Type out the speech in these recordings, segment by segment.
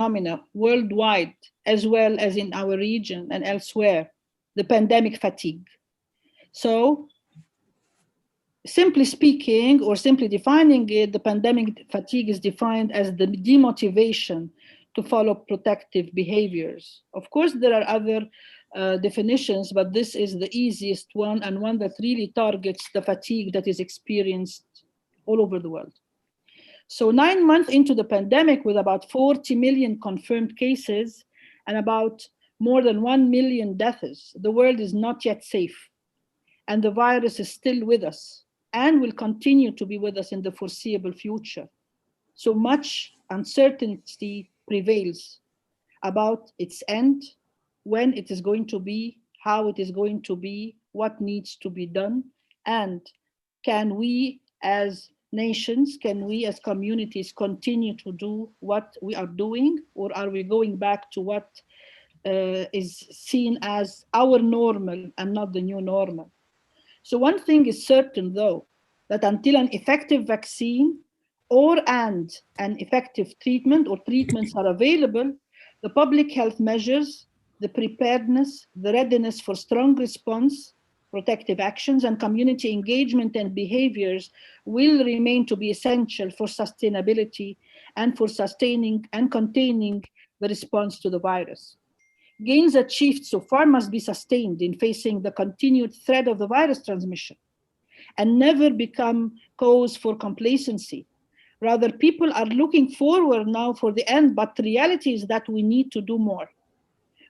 phenomena worldwide, as well as in our region and elsewhere, the pandemic fatigue. So, simply speaking, or simply defining it, the pandemic fatigue is defined as the demotivation to follow protective behaviors. Of course, there are other definitions, but this is the easiest one and one that really targets the fatigue that is experienced all over the world. So 9 months into the pandemic, with about 40 million confirmed cases and about more than 1 million deaths, the world is not yet safe. And the virus is still with us and will continue to be with us in the foreseeable future. So much uncertainty prevails about its end, when it is going to be, how it is going to be, what needs to be done, and can we as nations, can we as communities continue to do what we are doing, or are we going back to what is seen as our normal and not the new normal? So one thing is certain, though, that until an effective vaccine and an effective treatment or treatments are available, the public health measures, the preparedness, the readiness for strong response, protective actions, and community engagement and behaviors will remain to be essential for sustainability and for sustaining and containing the response to the virus. Gains achieved so far must be sustained in facing the continued threat of the virus transmission and never become cause for complacency. Rather, people are looking forward now for the end, but the reality is that we need to do more.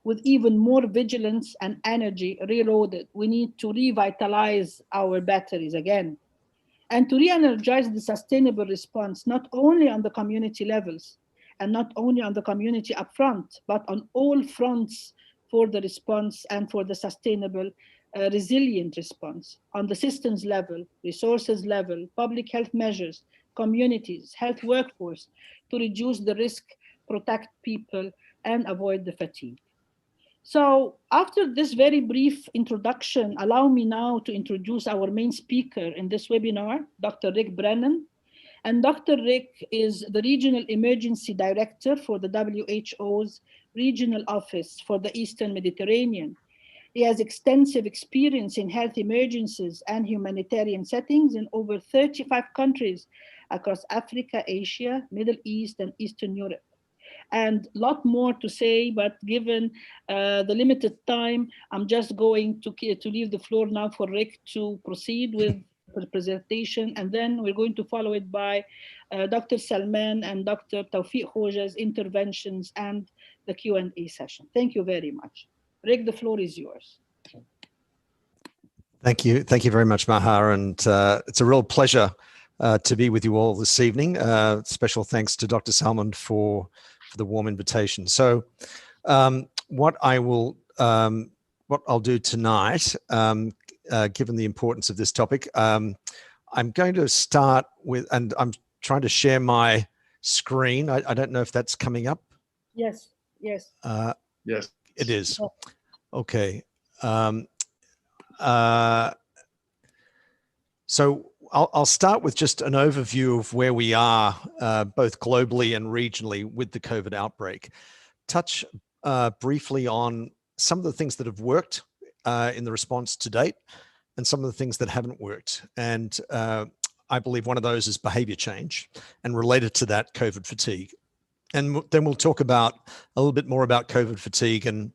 With even more vigilance and energy reloaded, we need to revitalize our batteries again and to re-energize the sustainable response, not only on the community levels, and not only on the community upfront, but on all fronts for the response and for the sustainable, resilient response on the systems level, resources level, public health measures, communities, health workforce, to reduce the risk, protect people, and avoid the fatigue. So after this very brief introduction, allow me now to introduce our main speaker in this webinar, Dr. Rick Brennan. And Dr. Rick is the Regional Emergency Director for the WHO's Regional Office for the Eastern Mediterranean. He has extensive experience in health emergencies and humanitarian settings in over 35 countries across Africa, Asia, Middle East, and Eastern Europe. And a lot more to say, but given the limited time, I'm just going to leave the floor now for Rick to proceed with the presentation, and then we're going to follow it by Dr. Salman and Dr. Tawfik Khoja's interventions and the Q&A session. Thank you very much. Rick, the floor is yours. Thank you. Thank you very much, Maha. And it's a real pleasure to be with you all this evening. Special thanks to Dr. Salman for the warm invitation. So what I'll do tonight, given the importance of this topic, I'm going to start with, and I'm trying to share my screen. I don't know if that's coming up. Yes. Yes. It is. Okay. So I'll start with just an overview of where we are, both globally and regionally, with the COVID outbreak. Touch briefly on some of the things that have worked in the response to date, and some of the things that haven't worked. And I believe one of those is behavior change, and related to that, COVID fatigue. And then we'll talk about a little bit more about COVID fatigue and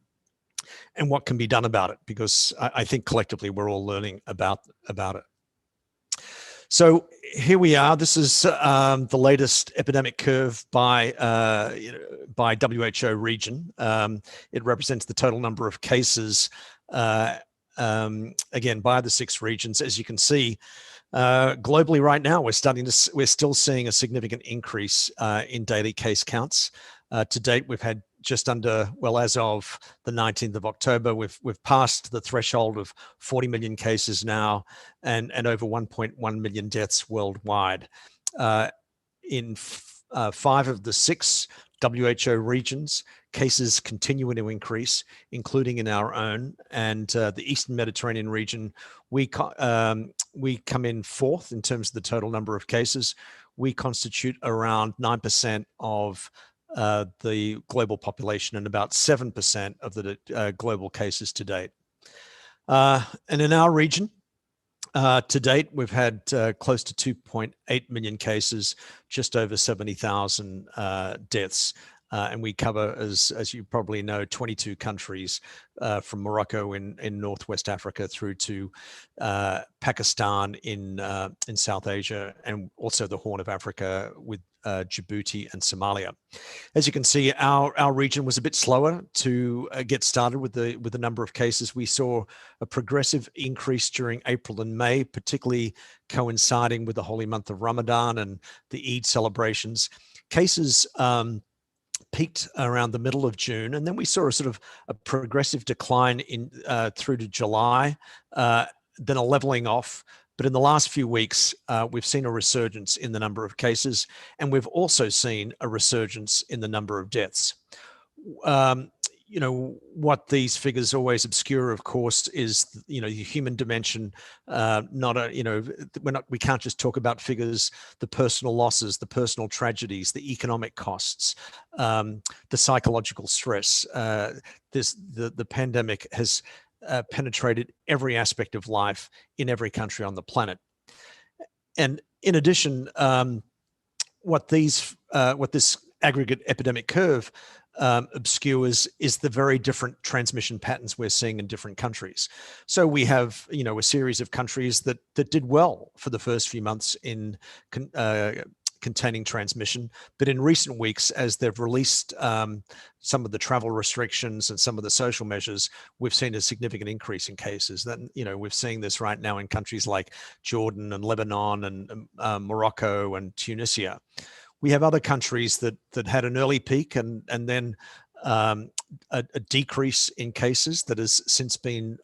what can be done about it, because I think collectively we're all learning about it. So here we are. This is the latest epidemic curve by WHO region. It represents the total number of cases, again, by the 6 regions. As you can see, globally right now, we're still seeing a significant increase in daily case counts. To date, we've had just under, well, as of the 19th of October, we've passed the threshold of 40 million cases now, and over 1.1 million deaths worldwide. In 5 of the 6 WHO regions, cases continue to increase, including in our own. And the Eastern Mediterranean region, we come in 4th in terms of the total number of cases. We constitute around 9% of the global population and about 7% of the global cases to date. And in our region, to date, we've had close to 2.8 million cases, just over 70,000 deaths. And we cover, as you probably know, 22 countries from Morocco in Northwest Africa through to Pakistan in South Asia, and also the Horn of Africa with Djibouti and Somalia. As you can see, our region was a bit slower to get started with the number of cases. We saw a progressive increase during April and May, particularly coinciding with the holy month of Ramadan and the Eid celebrations. Cases peaked around the middle of June, and then we saw a sort of a progressive decline in through to July, then a leveling off. But in the last few weeks, we've seen a resurgence in the number of cases, and we've also seen a resurgence in the number of deaths. You know, what these figures always obscure, of course, is, you know, the human dimension. We can't just talk about figures, the personal losses, the personal tragedies, the economic costs, the psychological stress. The pandemic has penetrated every aspect of life in every country on the planet. And in addition, what this aggregate epidemic curve obscures is the very different transmission patterns we're seeing in different countries. So we have, you know, a series of countries that did well for the first few months in containing transmission, but in recent weeks, as they've released some of the travel restrictions and some of the social measures, we've seen a significant increase in cases. That, you know, we're seeing this right now in countries like Jordan and Lebanon and Morocco and Tunisia. We have other countries that had an early peak and then a decrease in cases that has since been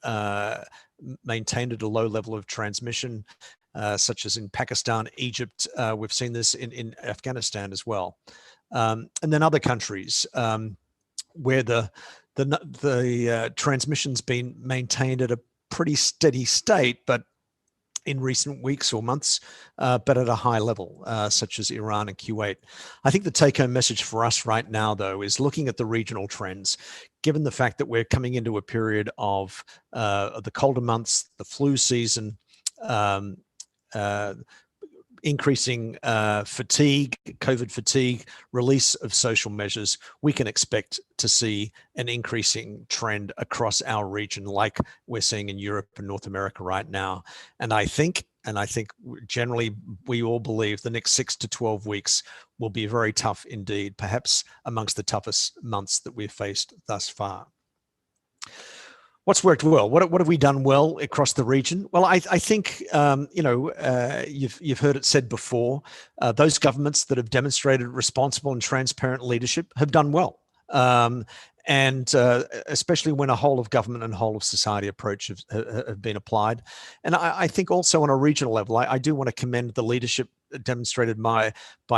maintained at a low level of transmission, such as in Pakistan, Egypt. We've seen this in Afghanistan as well. And then other countries where the transmission's been maintained at a pretty steady state, but in recent weeks or months, but at a high level, such as Iran and Kuwait. I think the take-home message for us right now, though, is looking at the regional trends, given the fact that we're coming into a period of the colder months, the flu season, increasing fatigue, COVID fatigue, release of social measures, we can expect to see an increasing trend across our region like we're seeing in Europe and North America right now. And I think generally we all believe the next 6 to 12 weeks will be very tough indeed, perhaps amongst the toughest months that we've faced thus far. What's worked well? What have we done well across the region? Well, I think you've heard it said before. Those governments that have demonstrated responsible and transparent leadership have done well, and especially when a whole of government and whole of society approach have been applied. And I think also on a regional level, I do want to commend the leadership demonstrated by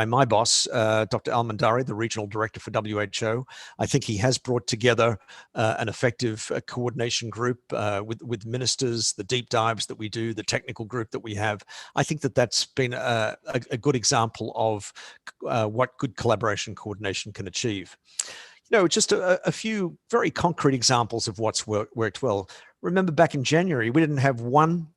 my boss, Dr. Al-Mandari, the regional director for WHO. I think he has brought together an effective coordination group with ministers, the deep dives that we do, the technical group that we have. I think that's been a good example of what good collaboration coordination can achieve. You know, just a few very concrete examples of what's worked well. Remember, back in January, we didn't have one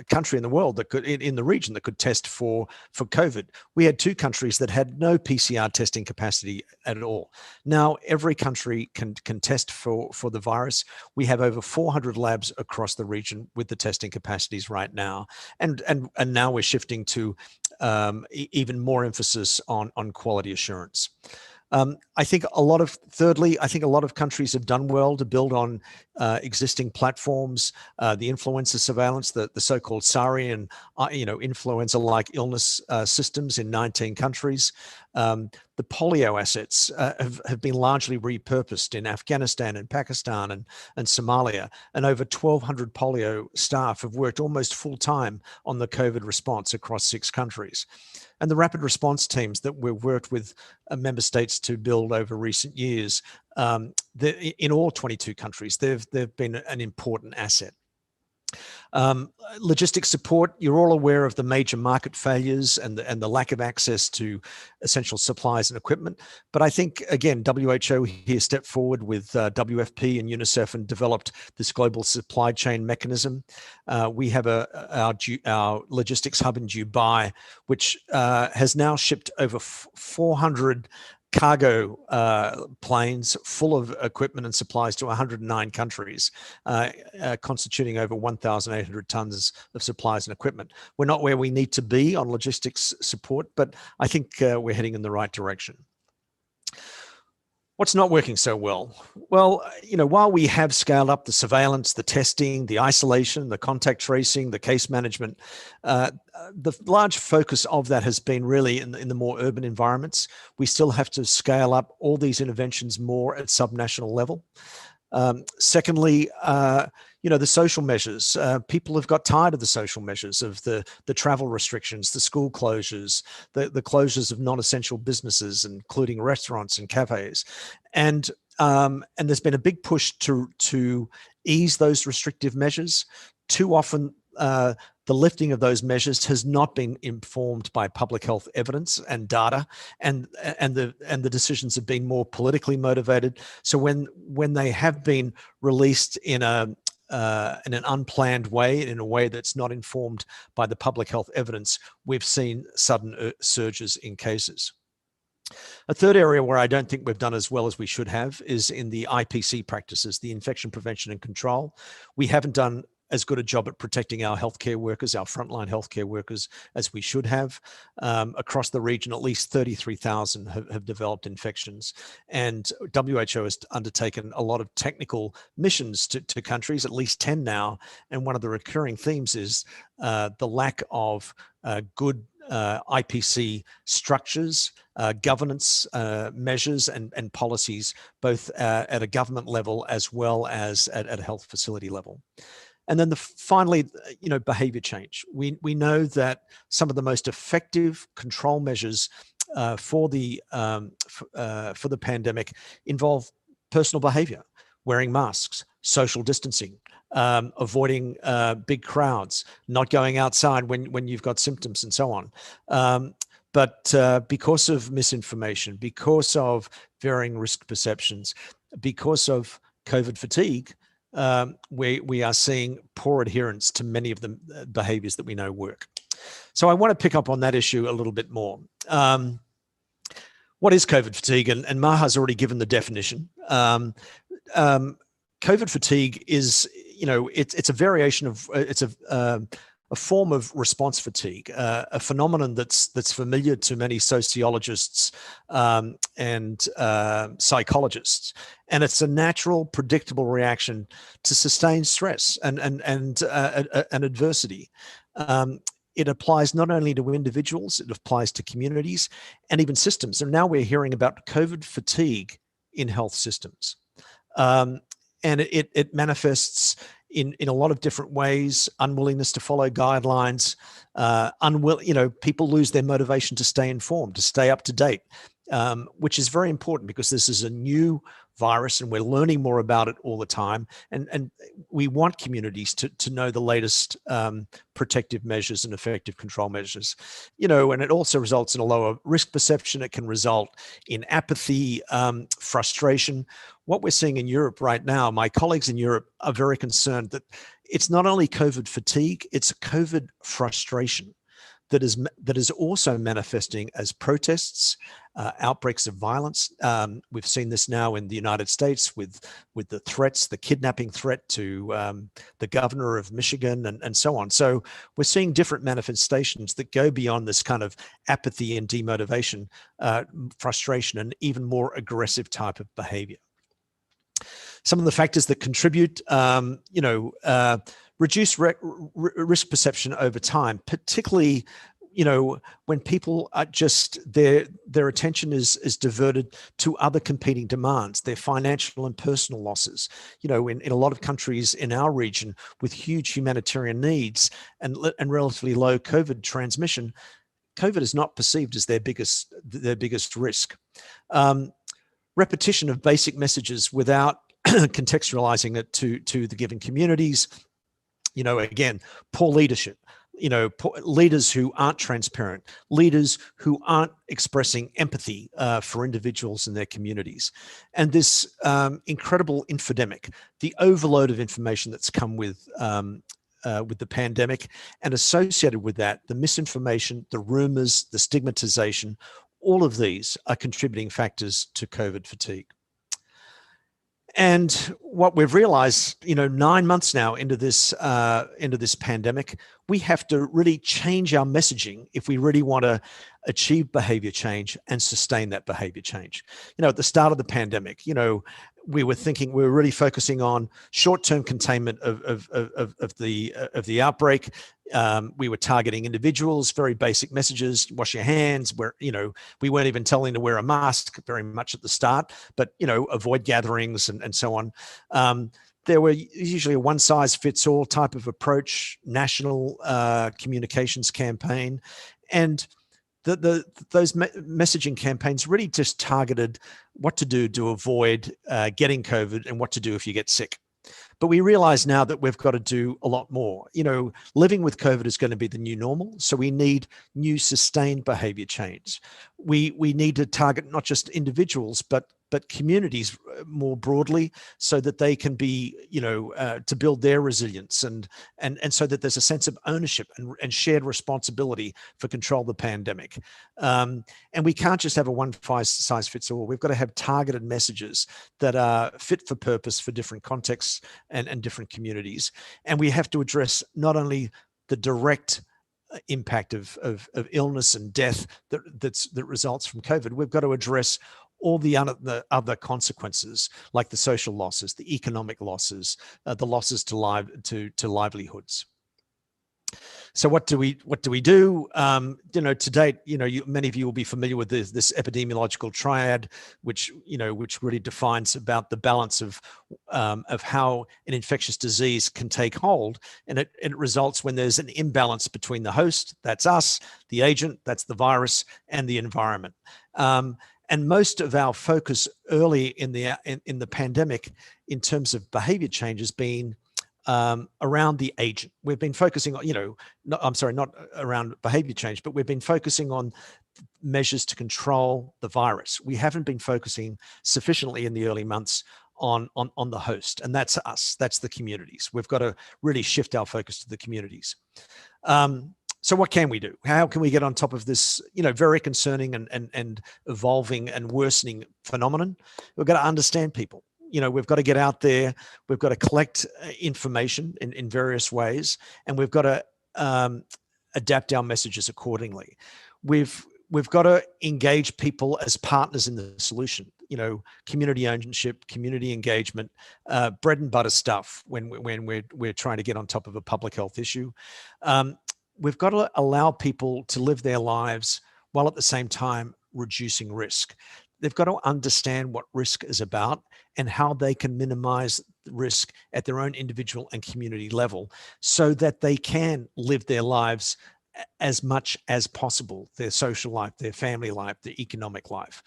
country in the world that could, in the region, that could test for COVID. We had 2 countries that had no PCR testing capacity at all. Now every country can test for the virus. We have over 400 labs across the region with the testing capacities right now, and now we're shifting to even more emphasis on quality assurance. I think thirdly, I think a lot of countries have done well to build on existing platforms, the influenza surveillance, the so-called SARI and influenza-like illness systems in 19 countries. The polio assets have been largely repurposed in Afghanistan and Pakistan and Somalia, and over 1,200 polio staff have worked almost full-time on the COVID response across 6 countries. And the rapid response teams that we've worked with member states to build over recent years, in all 22 countries, they've been an important asset. Logistics support, you're all aware of the major market failures and the lack of access to essential supplies and equipment. But I think, again, WHO here stepped forward with WFP and UNICEF and developed this global supply chain mechanism. We have our logistics hub in Dubai, which has now shipped over 400 cargo planes full of equipment and supplies to 109 countries, constituting over 1,800 tons of supplies and equipment. We're not where we need to be on logistics support, but I think we're heading in the right direction. What's not working so well? Well, while we have scaled up the surveillance, the testing, the isolation, the contact tracing, the case management, the large focus of that has been really in the more urban environments. We still have to scale up all these interventions more at subnational level. Secondly, the social measures. People have got tired of the social measures, of the travel restrictions, the school closures, the closures of non-essential businesses, including restaurants and cafes. And there's been a big push to ease those restrictive measures. Too often, the lifting of those measures has not been informed by public health evidence and data, and the decisions have been more politically motivated. So when they have been released in an unplanned way, in a way that's not informed by the public health evidence, we've seen sudden surges in cases. A third area where I don't think we've done as well as we should have is in the IPC practices, the infection prevention and control. We haven't done as good a job at protecting our healthcare workers, our frontline healthcare workers, as we should have. Across the region, at least 33,000 have developed infections. And WHO has undertaken a lot of technical missions to countries, at least 10 now. And one of the recurring themes is the lack of good IPC structures, governance measures and policies, both at a government level as well as at a health facility level. And then finally, behavior change. We know that some of the most effective control measures for the pandemic involve personal behavior, wearing masks, social distancing, avoiding big crowds, not going outside when you've got symptoms, and so on. But because of misinformation, because of varying risk perceptions, because of COVID fatigue, we are seeing poor adherence to many of the behaviors that we know work. So I want to pick up on that issue a little bit more. What is COVID fatigue? And Maha's already given the definition. COVID fatigue is, it's a variation of, it's a form of response fatigue, a phenomenon that's familiar to many sociologists and psychologists. And it's a natural, predictable reaction to sustained stress and adversity. It applies not only to individuals, it applies to communities and even systems. And now we're hearing about COVID fatigue in health systems. And it manifests in a lot of different ways: unwillingness to follow guidelines, people lose their motivation to stay informed, to stay up to date, which is very important because this is a new virus and we're learning more about it all the time. And we want communities to know the latest protective measures and effective control measures, and it also results in a lower risk perception. It can result in apathy, frustration. What we're seeing in Europe right now, my colleagues in Europe are very concerned that it's not only COVID fatigue, it's COVID frustration that is also manifesting as protests, outbreaks of violence. We've seen this now in the United States with the threats, the kidnapping threat to the governor of Michigan and so on. So we're seeing different manifestations that go beyond this kind of apathy and demotivation, frustration, and even more aggressive type of behavior. Some of the factors that contribute, reduce risk perception over time, particularly, when people are just, their attention is diverted to other competing demands, their financial and personal losses. In a lot of countries in our region with huge humanitarian needs and relatively low COVID transmission, COVID is not perceived as their biggest risk. Repetition of basic messages without contextualizing it to the given communities, Again, poor leadership, poor leaders who aren't transparent, leaders who aren't expressing empathy for individuals in their communities. And this incredible infodemic, the overload of information that's come with the pandemic, and associated with that, the misinformation, the rumors, the stigmatization, all of these are contributing factors to COVID fatigue. And what we've realized, 9 months now into this pandemic, we have to really change our messaging if we really want to achieve behavior change and sustain that behavior change. At the start of the pandemic, we were really focusing on short-term containment of the outbreak. We were targeting individuals, very basic messages: wash your hands. We weren't even telling to wear a mask very much at the start, but avoid gatherings and so on. There were usually a one-size-fits-all type of approach, national communications campaign, and those messaging campaigns really just targeted what to do to avoid getting COVID and what to do if you get sick. But we realize now that we've got to do a lot more. Living with COVID is going to be the new normal. So we need new sustained behavior change. We need to target not just individuals, but communities more broadly, so that they can be, to build their resilience and so that there's a sense of ownership and shared responsibility for control of the pandemic. And we can't just have a one size fits all. We've got to have targeted messages that are fit for purpose for different contexts and different communities. And we have to address not only the direct impact of illness and death that results from COVID. We've got to address all the other consequences, like the social losses, the economic losses, the losses to livelihoods. So what do we do? To date, many of you will be familiar with this epidemiological triad, which really defines about the balance of how an infectious disease can take hold, and it results when there's an imbalance between the host, that's us, the agent, that's the virus, and the environment. And most of our focus early in the pandemic, in terms of behavior change, has been around the agent. We've been focusing on, not around behavior change, but we've been focusing on measures to control the virus. We haven't been focusing sufficiently in the early months on the host, and that's us, that's the communities. We've got to really shift our focus to the communities. So what can we do? How can we get on top of this, very concerning and evolving and worsening phenomenon? We've got to understand people. We've got to get out there. We've got to collect information in various ways, and we've got to adapt our messages accordingly. We've got to engage people as partners in the solution. Community ownership, community engagement, bread and butter stuff when we're trying to get on top of a public health issue. We've got to allow people to live their lives while at the same time reducing risk. They've got to understand what risk is about and how they can minimize risk at their own individual and community level, so that they can live their lives as much as possible, their social life, their family life, their economic life.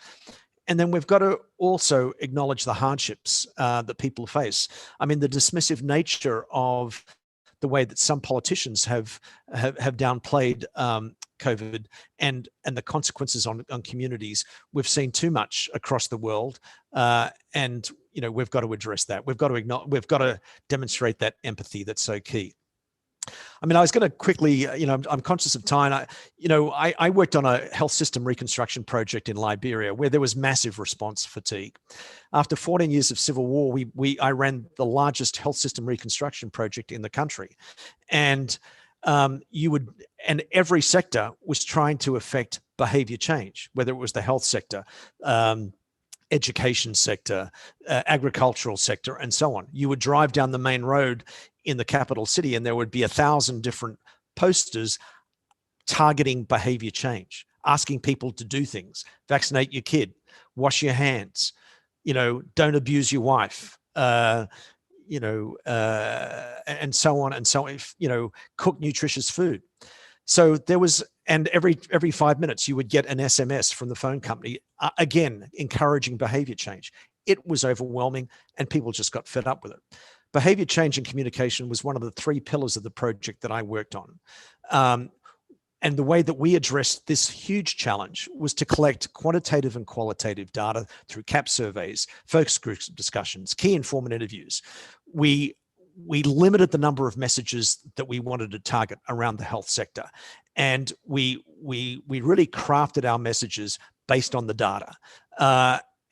And then we've got to also acknowledge the hardships that people face. I mean, the dismissive nature of the way that some politicians have downplayed COVID and the consequences on communities. We've seen too much across the world, and we've got to address that. We've got to demonstrate that empathy that's so key. I mean, I was going to quickly, I'm conscious of time. I worked on a health system reconstruction project in Liberia where there was massive response fatigue. After 14 years of civil war, I ran the largest health system reconstruction project in the country, and every sector was trying to affect behavior change, whether it was the health sector, education sector, agricultural sector, and so on. You would drive down the main road in the capital city, and there would be 1,000 different posters targeting behavior change, asking people to do things: vaccinate your kid, wash your hands, don't abuse your wife, and so on and so on. Cook nutritious food. So there was, and every 5 minutes you would get an SMS from the phone company, again, encouraging behavior change. It was overwhelming, and people just got fed up with it. behavior change and communication was one of the 3 pillars of the project that I worked on. And the way that we addressed this huge challenge was to collect quantitative and qualitative data through CAP surveys, focus group discussions, key informant interviews. We limited the number of messages that we wanted to target around the health sector. And we really crafted our messages based on the data.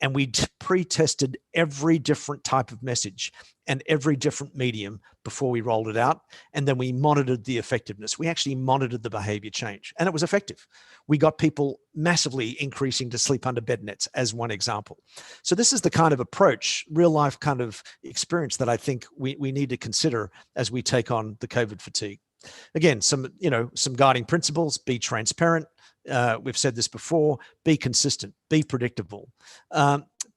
And we pre-tested every different type of message and every different medium before we rolled it out. And then we monitored the effectiveness. We actually monitored the behavior change, and it was effective. We got people massively increasing to sleep under bed nets as one example. So this is the kind of approach, real life kind of experience that I think we need to consider as we take on the COVID fatigue. Again, some guiding principles: be transparent. We've said this before: be consistent, be predictable,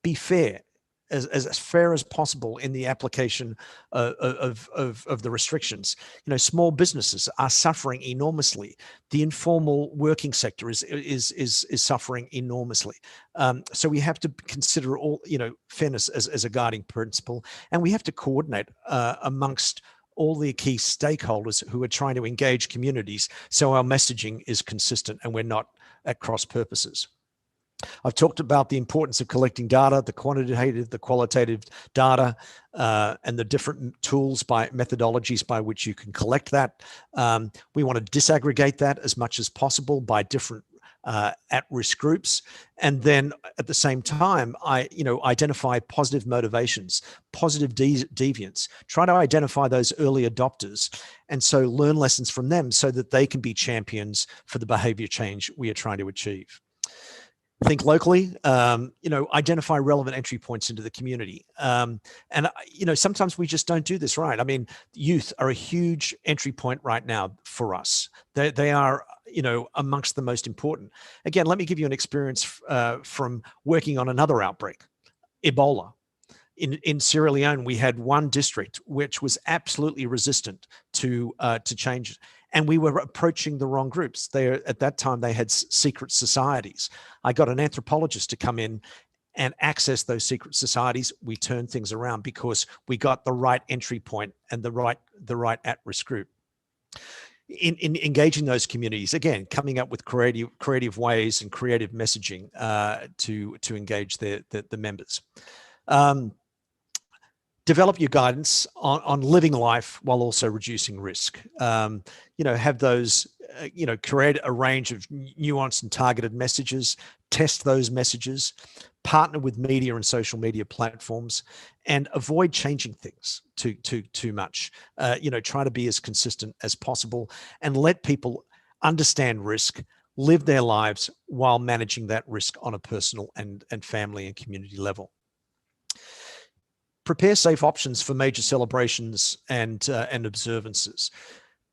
be fair, as fair as possible in the application of the restrictions. Small businesses are suffering enormously. The informal working sector is suffering enormously. So we have to consider all, fairness as a guiding principle, and we have to coordinate amongst all the key stakeholders who are trying to engage communities so our messaging is consistent and we're not at cross purposes. I've talked about the importance of collecting data, the quantitative, the qualitative data, and the different tools methodologies by which you can collect that. We want to disaggregate that as much as possible by different at-risk groups, and then at the same time, identify positive motivations, positive deviants. Try to identify those early adopters, and so learn lessons from them so that they can be champions for the behavior change we are trying to achieve. Think locally, identify relevant entry points into the community. And sometimes we just don't do this right. I mean, youth are a huge entry point right now for us. They are, amongst the most important. Again, let me give you an experience from working on another outbreak, Ebola. In Sierra Leone, we had one district which was absolutely resistant to change. And we were approaching the wrong groups. At that time, they had secret societies. I got an anthropologist to come in and access those secret societies. We turned things around because we got the right entry point and the right at-risk group. In engaging those communities, again, coming up with creative ways and creative messaging to engage the members. Develop your guidance on living life while also reducing risk. Have those, create a range of nuanced and targeted messages, test those messages, partner with media and social media platforms, and avoid changing things too much. Try to be as consistent as possible and let people understand risk, live their lives while managing that risk on a personal and family and community level. Prepare safe options for major celebrations and observances.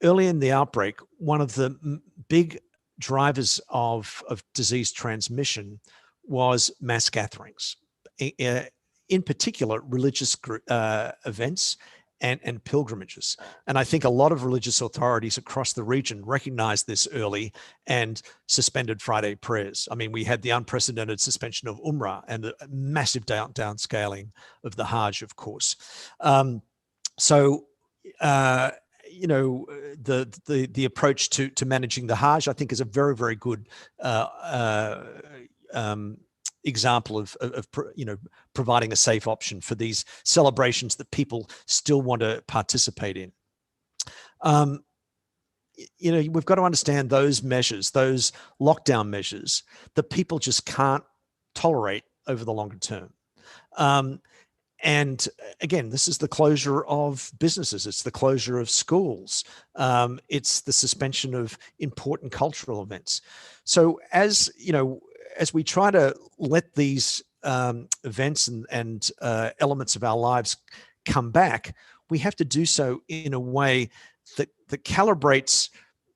Early in the outbreak, one of the big drivers of disease transmission was mass gatherings, in particular religious events and pilgrimages. And I think a lot of religious authorities across the region recognized this early and suspended Friday prayers. I mean, we had the unprecedented suspension of Umrah and the massive downscaling of the Hajj, of course. The approach to managing the Hajj, I think, is a very, very good example of providing a safe option for these celebrations that people still want to participate in. We've got to understand those measures, those lockdown measures that people just can't tolerate over the longer term. And again, this is the closure of businesses. It's the closure of schools. It's the suspension of important cultural events. So as we try to let these events and elements of our lives come back, we have to do so in a way that calibrates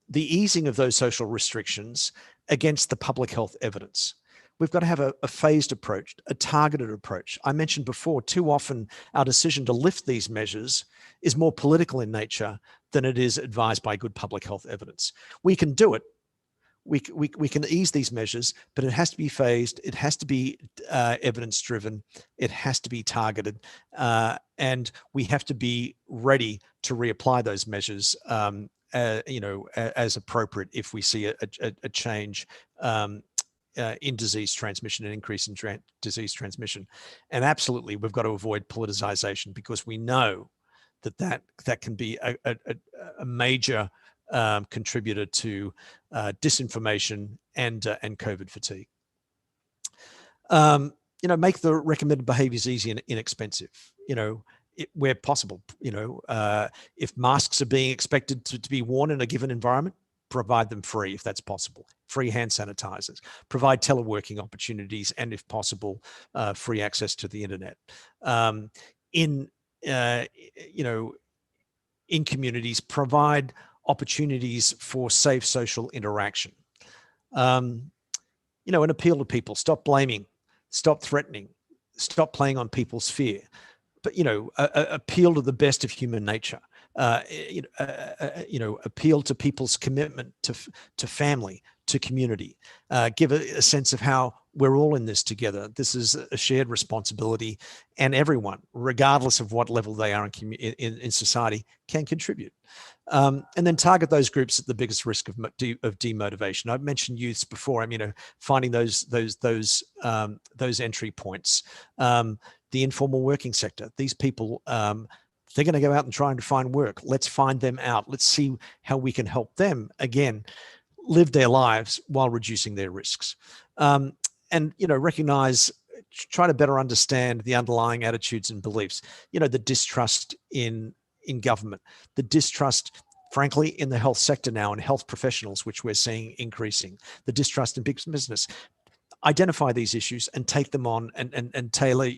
the easing of those social restrictions against the public health evidence. We've got to have a phased approach, a targeted approach. I mentioned before, too often our decision to lift these measures is more political in nature than it is advised by good public health evidence. We can do it. we can ease these measures, but it has to be phased. It has to be evidence driven. It has to be targeted, and we have to be ready to reapply those measures, as appropriate if we see a change in disease transmission, an increase in disease transmission. And absolutely, we've got to avoid politicization, because we know that can be a major contributor to disinformation and COVID fatigue. Make the recommended behaviors easy and inexpensive. Where possible. If masks are being expected to be worn in a given environment, provide them free if that's possible. Free hand sanitizers. Provide teleworking opportunities, and if possible, free access to the internet. In communities, provide opportunities for safe social interaction. An appeal to people: stop blaming, stop threatening, stop playing on people's fear. But appeal to the best of human nature. Appeal to people's commitment to family, to community. Give a sense of how we're all in this together. This is a shared responsibility, and everyone, regardless of what level they are in society, can contribute. And then target those groups at the biggest risk of demotivation. I've mentioned youths before. Finding those entry points. The informal working sector. These people, they're going to go out and try to find work. Let's find them out. Let's see how we can help them, again, live their lives while reducing their risks. Recognize, try to better understand the underlying attitudes and beliefs. The distrust in government, the distrust, frankly, in the health sector now, and health professionals, which we're seeing increasing, the distrust in big business. Identify these issues and take them on, and tailor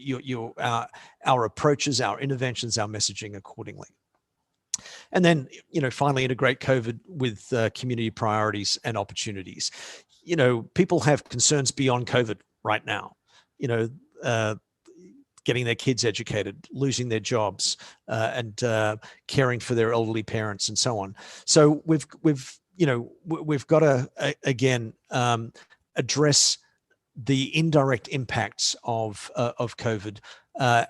our approaches, our interventions, our messaging accordingly. And then, finally integrate COVID with community priorities and opportunities. People have concerns beyond COVID right now. Getting their kids educated, losing their jobs, and caring for their elderly parents, and so on. So we've got to again address the indirect impacts of COVID,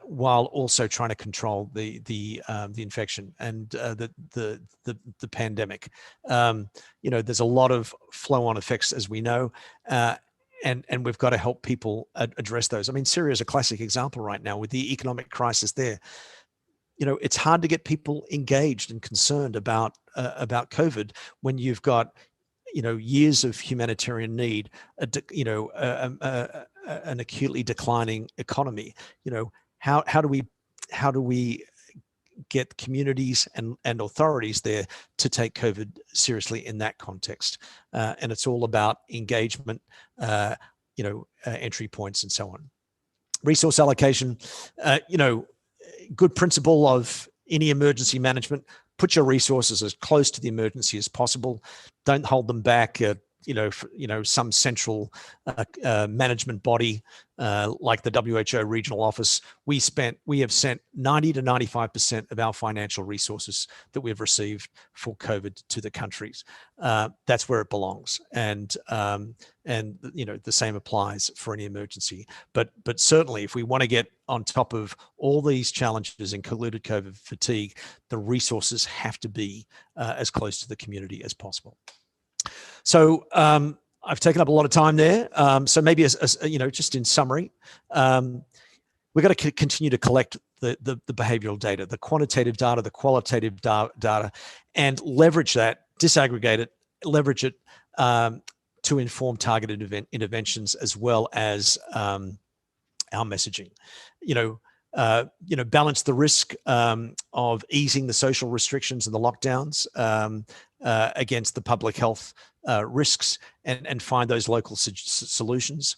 while also trying to control the infection and the pandemic. There's a lot of flow-on effects, as we know, and we've got to help people address those. Syria is a classic example right now with the economic crisis there. It's hard to get people engaged and concerned about COVID when you've got years of humanitarian need, an acutely declining economy. How do we get communities and authorities there to take COVID seriously in that context? And it's all about engagement, entry points, and so on. Resource allocation, good principle of any emergency management. Put your resources as close to the emergency as possible. Don't hold them back at some central management body like the WHO regional office. We have sent 90 to 95% of our financial resources that we've received for COVID to the countries. That's where it belongs, and the same applies for any emergency. But certainly, if we want to get on top of all these challenges, including COVID fatigue, the resources have to be as close to the community as possible. So I've taken up a lot of time there. So maybe just in summary, we've got to continue to collect the behavioral data, the quantitative data, the qualitative data, and leverage that, disaggregate it, leverage it to inform targeted interventions, as well as our messaging. Balance the risk of easing the social restrictions and the lockdowns against the public health risks, and find those local solutions.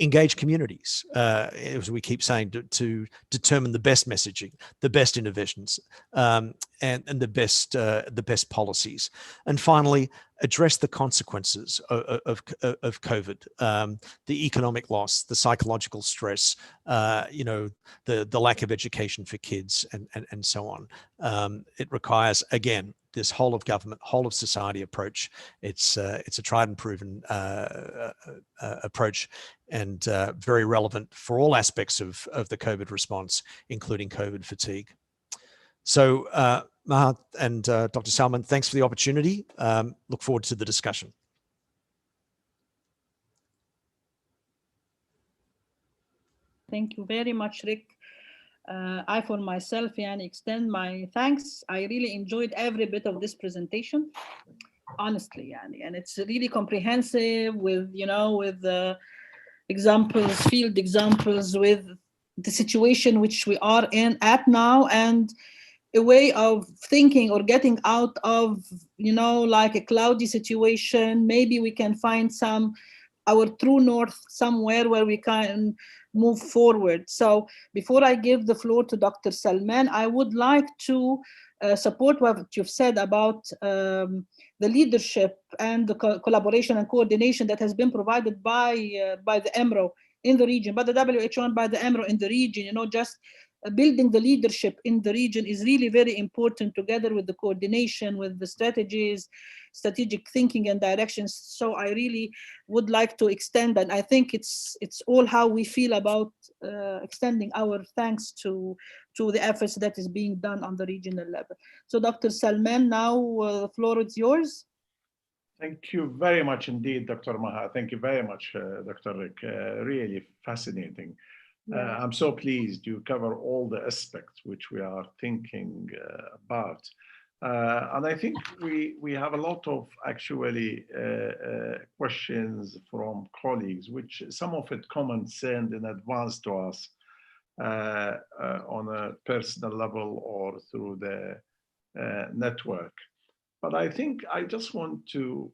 Engage communities, as we keep saying, to determine the best messaging, the best innovations, and the best policies. And finally, address the consequences of COVID, the economic loss, the psychological stress, the lack of education for kids, and so on. It requires, again, this whole of government, whole of society approach. It's a tried and proven approach, and very relevant for all aspects of the COVID response, including COVID fatigue. So Maha and Dr. Salman, thanks for the opportunity. Look forward to the discussion. Thank you very much, Rick. I, for myself, extend my thanks. I really enjoyed every bit of this presentation, honestly, and it's really comprehensive with, with examples, field examples, with the situation which we are in at now, and a way of thinking or getting out of, like a cloudy situation. Maybe we can find our true north somewhere where we can move forward. So before I give the floor to Dr. Salman, I would like to support what you've said about the leadership and the collaboration and coordination that has been provided by the EMRO in the region, by the WHO and by the EMRO in the region. Just building the leadership in the region is really very important, together with the coordination, with the strategies, strategic thinking and directions. So I really would like to extend, and I think it's all how we feel about extending our thanks to the efforts that is being done on the regional level. So Dr. Salman, now the floor is yours. Thank you very much indeed, Dr. Maha. Thank you very much, Dr. Rick. Really fascinating. I'm so pleased you cover all the aspects which we are thinking about. And I think we have a lot of actually questions from colleagues, which some of it comments sent in advance to us on a personal level or through the network. But I think I just want to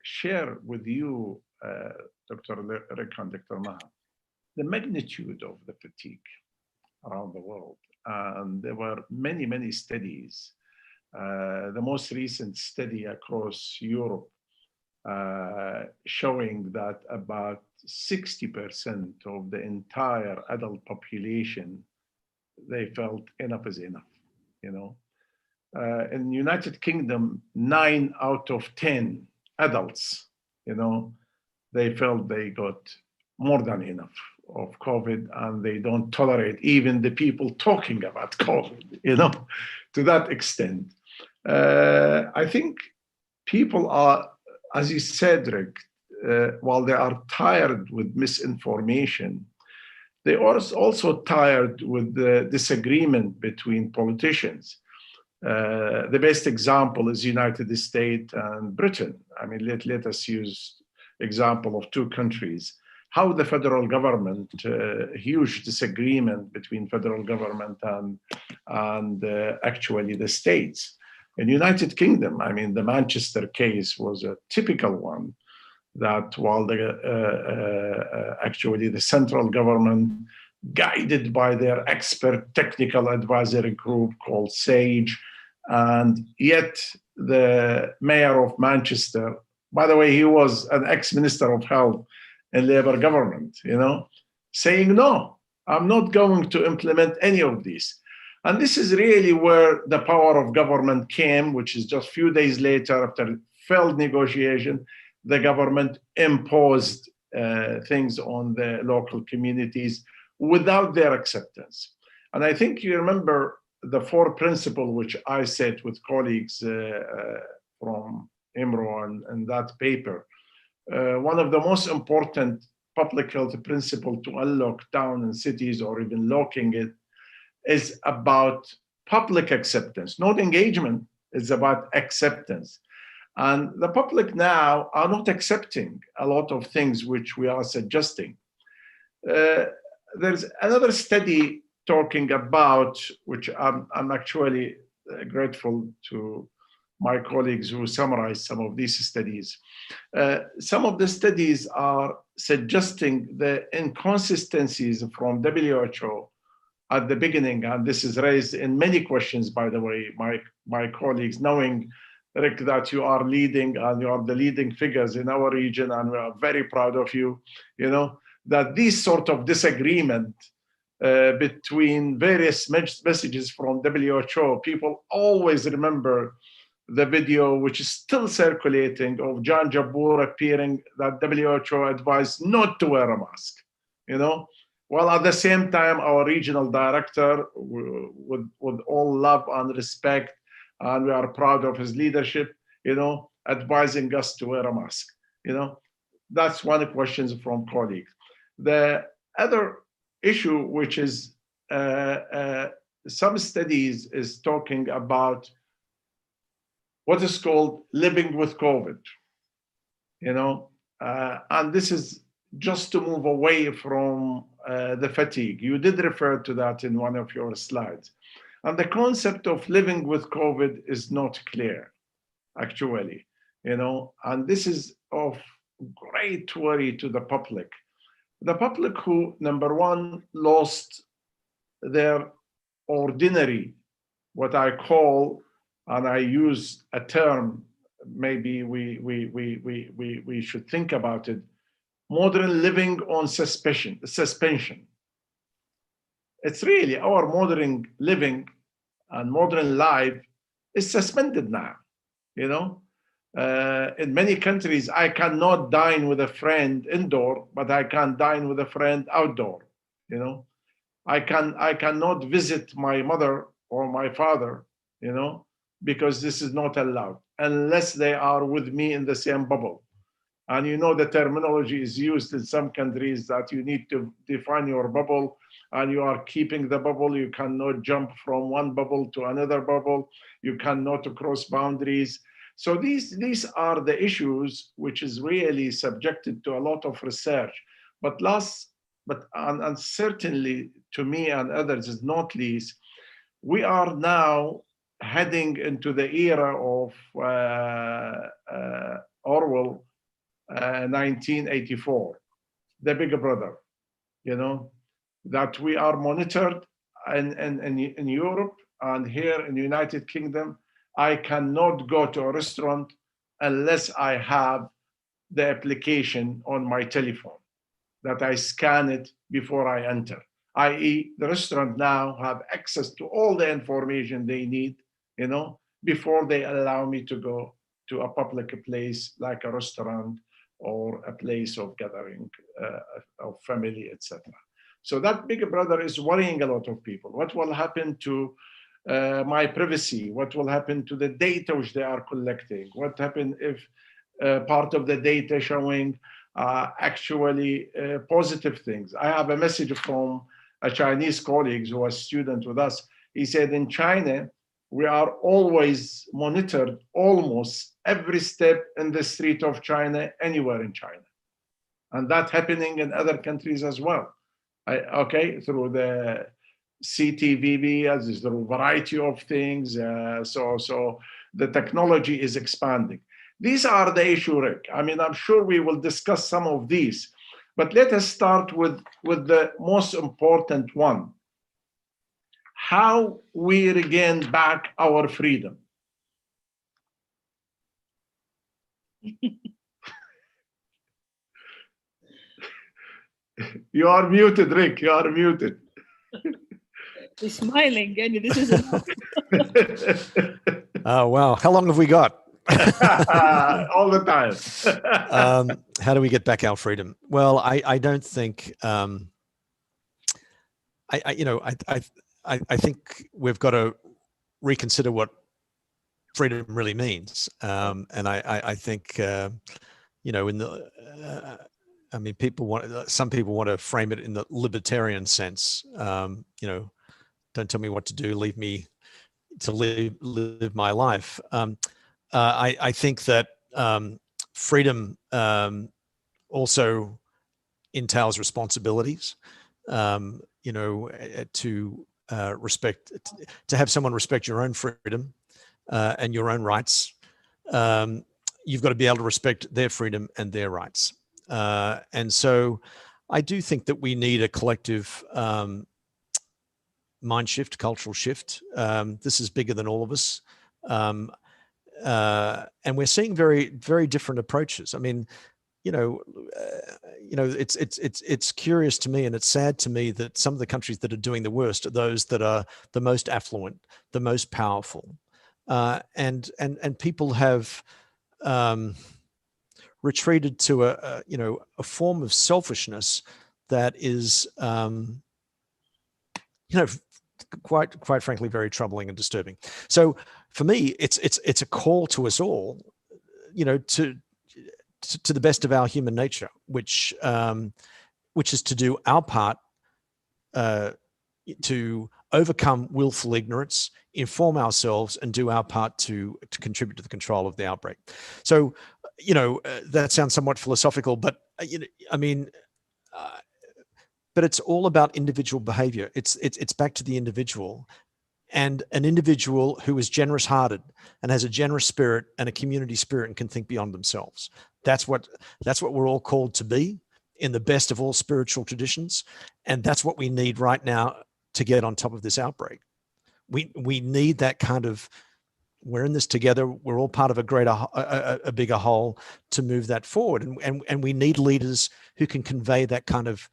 share with you, Dr. Rick and Dr. Maha, the magnitude of the fatigue around the world. And there were many, many studies. The most recent study across Europe showing that about 60% of the entire adult population, they felt enough is enough, In the United Kingdom, 9 out of 10 adults, they felt they got more than enough of COVID, and they don't tolerate even the people talking about COVID, to that extent. I think people are, as you said, Rick, while they are tired with misinformation, they are also tired with the disagreement between politicians. The best example is United States and Britain. I mean, let us use example of two countries. How the federal government, huge disagreement between federal government and actually the states. In United Kingdom, I mean, the Manchester case was a typical one, that while actually the central government, guided by their expert technical advisory group called SAGE, and yet the mayor of Manchester, by the way, he was an ex-minister of health in Labour government, saying, no, I'm not going to implement any of these. And this is really where the power of government came, which is just a few days later, after failed negotiation, the government imposed things on the local communities without their acceptance. And I think you remember the 4 principles which I set with colleagues from EMRO and that paper. One of the most important public health principles to unlock down in cities or even locking it is about public acceptance, not engagement. It's about acceptance. And the public now are not accepting a lot of things which we are suggesting. There's another study talking about, which I'm actually grateful to my colleagues who summarized some of these studies. Some of the studies are suggesting the inconsistencies from WHO at the beginning, and this is raised in many questions, by the way, my colleagues, knowing, Rick, that you are leading and you are the leading figures in our region, and we are very proud of you, that these sort of disagreement between various messages from WHO. People always remember the video, which is still circulating, of John Jabbour appearing that WHO advised not to wear a mask, you know? While at the same time, our regional director, with all love and respect, and we are proud of his leadership, you know, advising us to wear a mask, you know? That's one of the questions from colleagues. The other issue, which is some studies is talking about what is called living with COVID, you know, and this is just to move away from the fatigue. You did refer to that in one of your slides. And the concept of living with COVID is not clear, actually, you know, and this is of great worry to the public. The public who, number one, lost their ordinary, what I call, and I use a term, maybe we should think about it, modern living on suspension. It's really our modern living and modern life is suspended now, you know. In many countries, I cannot dine with a friend indoor, but I can dine with a friend outdoor, you know. I cannot visit my mother or my father, you know, because this is not allowed unless they are with me in the same bubble. And you know, the terminology is used in some countries that you need to define your bubble, and you are keeping the bubble. You cannot jump from one bubble to another bubble. You cannot cross boundaries. So these are the issues which is really subjected to a lot of research. But certainly to me and others is not least, we are now heading into the era of Orwell, 1984, the Big Brother, you know, that we are monitored in Europe and here in the United Kingdom. I cannot go to a restaurant unless I have the application on my telephone, that I scan it before I enter, i.e. the restaurant now have access to all the information they need, you know, before they allow me to go to a public place like a restaurant or a place of gathering of family, etc. So that Big Brother is worrying a lot of people. What will happen to my privacy? What will happen to the data which they are collecting? What happens if part of the data showing actually positive things? I have a message from a Chinese colleague who was a student with us. He said in China, we are always monitored almost every step in the street of China, anywhere in China. And that's happening in other countries as well. Through the CTVB, as through a variety of things. So the technology is expanding. These are the issue, Rick. I mean, I'm sure we will discuss some of these, but let us start with the most important one. How we regain back our freedom. You are muted, Rick. You are muted. He's smiling, and this is Oh, wow. How long have we got? All the time. How do we get back our freedom? Well, I don't think, I think we've got to reconsider what freedom really means. And I think, you know, in the, I mean, some people want to frame it in the libertarian sense. You know, don't tell me what to do, leave me to live my life. I think that freedom also entails responsibilities. You know, to have someone respect your own freedom and your own rights. You've got to be able to respect their freedom and their rights. And so I do think that we need a collective mind shift, cultural shift. This is bigger than all of us. And we're seeing very, very different approaches. I mean, it's curious to me, and it's sad to me that some of the countries that are doing the worst are those that are the most affluent, the most powerful, and people have retreated to a form of selfishness that is quite frankly very troubling and disturbing. So for me, it's a call to us all, to the best of our human nature, which is to do our part to overcome willful ignorance, inform ourselves, and do our part to contribute to the control of the outbreak. So, that sounds somewhat philosophical, but but it's all about individual behavior. It's back to the individual, and an individual who is generous-hearted and has a generous spirit and a community spirit and can think beyond themselves. That's what we're all called to be in the best of all spiritual traditions, and that's what we need right now to get on top of this outbreak. We need that kind of, we're in this together, we're all part of a bigger whole to move that forward, and we need leaders who can convey that kind of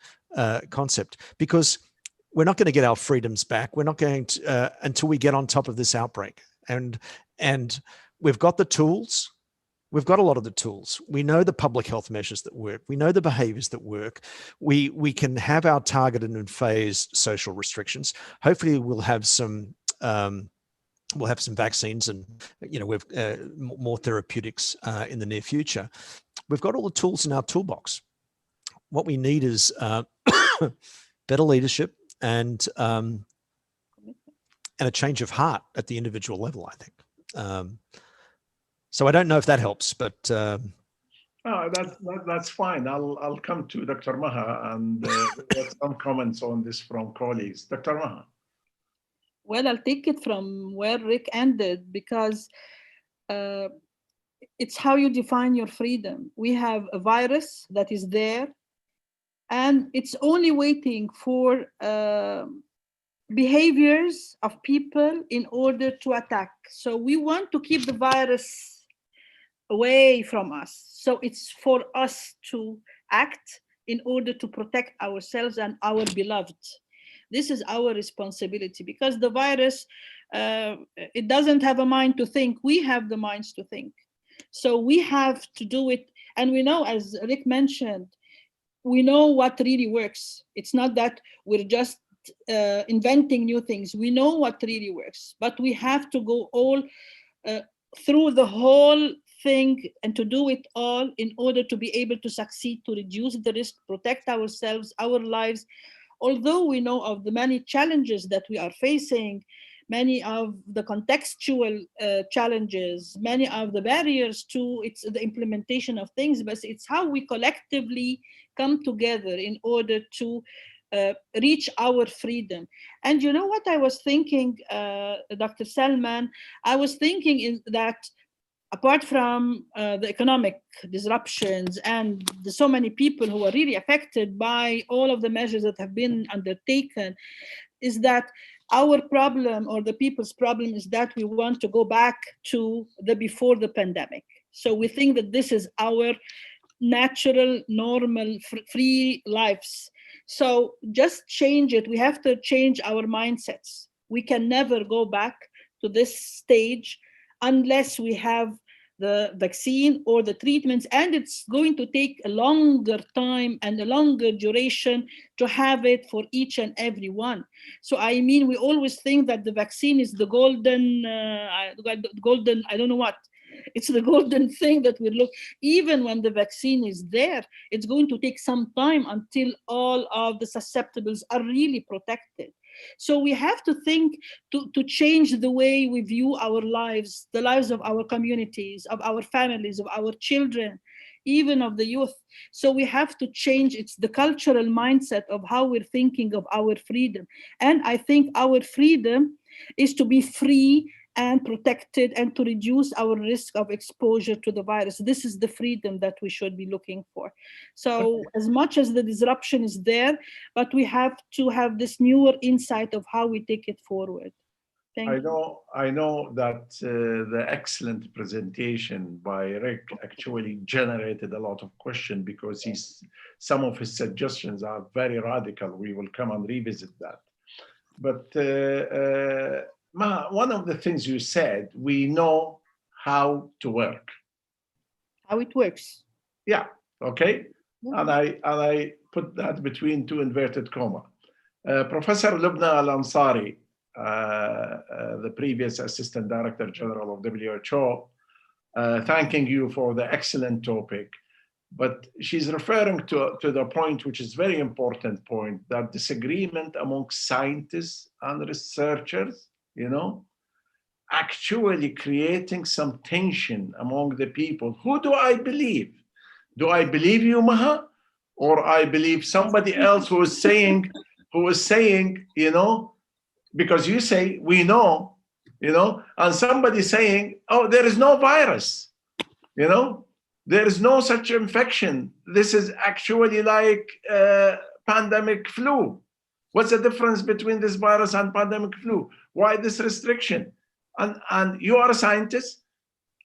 concept, because we're not going to get our freedoms back. We're not going to until we get on top of this outbreak, and we've got the tools. We've got a lot of the tools. We know the public health measures that work. We know the behaviors that work. We can have our targeted and phased social restrictions. Hopefully we'll have some vaccines and we've more therapeutics in the near future. We've got all the tools in our toolbox. What we need is better leadership and a change of heart at the individual level, I think. So I don't know if that helps, but that's fine. I'll come to Dr. Maha and get some comments on this from colleagues. Dr. Maha. Well, I'll take it from where Rick ended, because it's how you define your freedom. We have a virus that is there, and it's only waiting for behaviors of people in order to attack. So we want to keep the virus away from us. So it's for us to act in order to protect ourselves and our beloved. This is our responsibility, because the virus, it doesn't have a mind to think. We have the minds to think. So we have to do it. And we know, as Rick mentioned, we know what really works. It's not that we're just inventing new things. We know what really works, but we have to go all through the whole thing and to do it all in order to be able to succeed, to reduce the risk, protect ourselves, our lives. Although we know of the many challenges that we are facing, many of the contextual challenges, many of the barriers to the implementation of things, but it's how we collectively come together in order to reach our freedom. And you know what I was thinking, Dr. Salman? I was thinking that apart from the economic disruptions and so many people who are really affected by all of the measures that have been undertaken, is that our problem, or the people's problem, is that we want to go back to the before the pandemic. So we think that this is our natural, normal, free lives. So just change it. We have to change our mindsets. We can never go back to this stage unless we have the vaccine or the treatments, and it's going to take a longer time and a longer duration to have it for each and every one. So I mean, we always think that the vaccine is the golden, I don't know what. It's the golden thing that we look. Even when the vaccine is there, it's going to take some time until all of the susceptibles are really protected. So we have to think to change the way we view our lives, the lives of our communities, of our families, of our children, even of the youth. So we have to change. It's the cultural mindset of how we're thinking of our freedom. And I think our freedom is to be free and protected and to reduce our risk of exposure to the virus. This is the freedom that we should be looking for. So as much as the disruption is there, but we have to have this newer insight of how we take it forward. Thank you. I know that the excellent presentation by Rick actually generated a lot of questions because some of his suggestions are very radical. We will come and revisit that. But one of the things you said, we know how to work. How it works. Yeah, okay. Yeah. And I put that between two inverted commas. Professor Lubna Al-Ansari, the previous Assistant Director General of WHO, thanking you for the excellent topic. But she's referring to the point, which is very important point, that disagreement among scientists and researchers, actually creating some tension among the people. Who do I believe? Do I believe you, Maha? Or I believe somebody else who is saying, because you say, we know, and somebody saying, oh, there is no virus, there is no such infection. This is actually like pandemic flu. What's the difference between this virus and pandemic flu? Why this restriction? And you are a scientist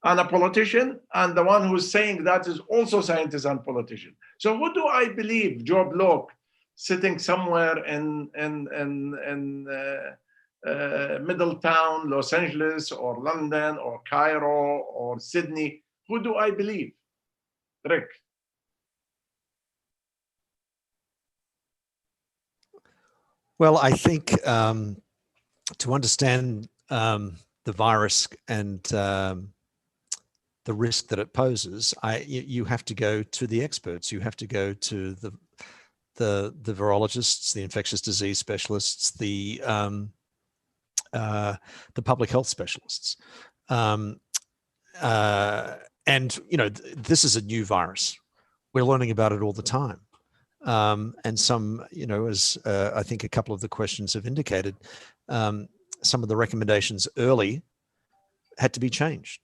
and a politician, and the one who's saying that is also scientist and politician. So who do I believe? Joe Block, sitting somewhere in Middletown, Los Angeles, or London, or Cairo, or Sydney. Who do I believe? Rick. Well, I think to understand the virus and the risk that it poses, you have to go to the experts. You have to go to the virologists, the infectious disease specialists, the public health specialists. And this is a new virus. We're learning about it all the time. And some, as I think a couple of the questions have indicated, some of the recommendations early had to be changed.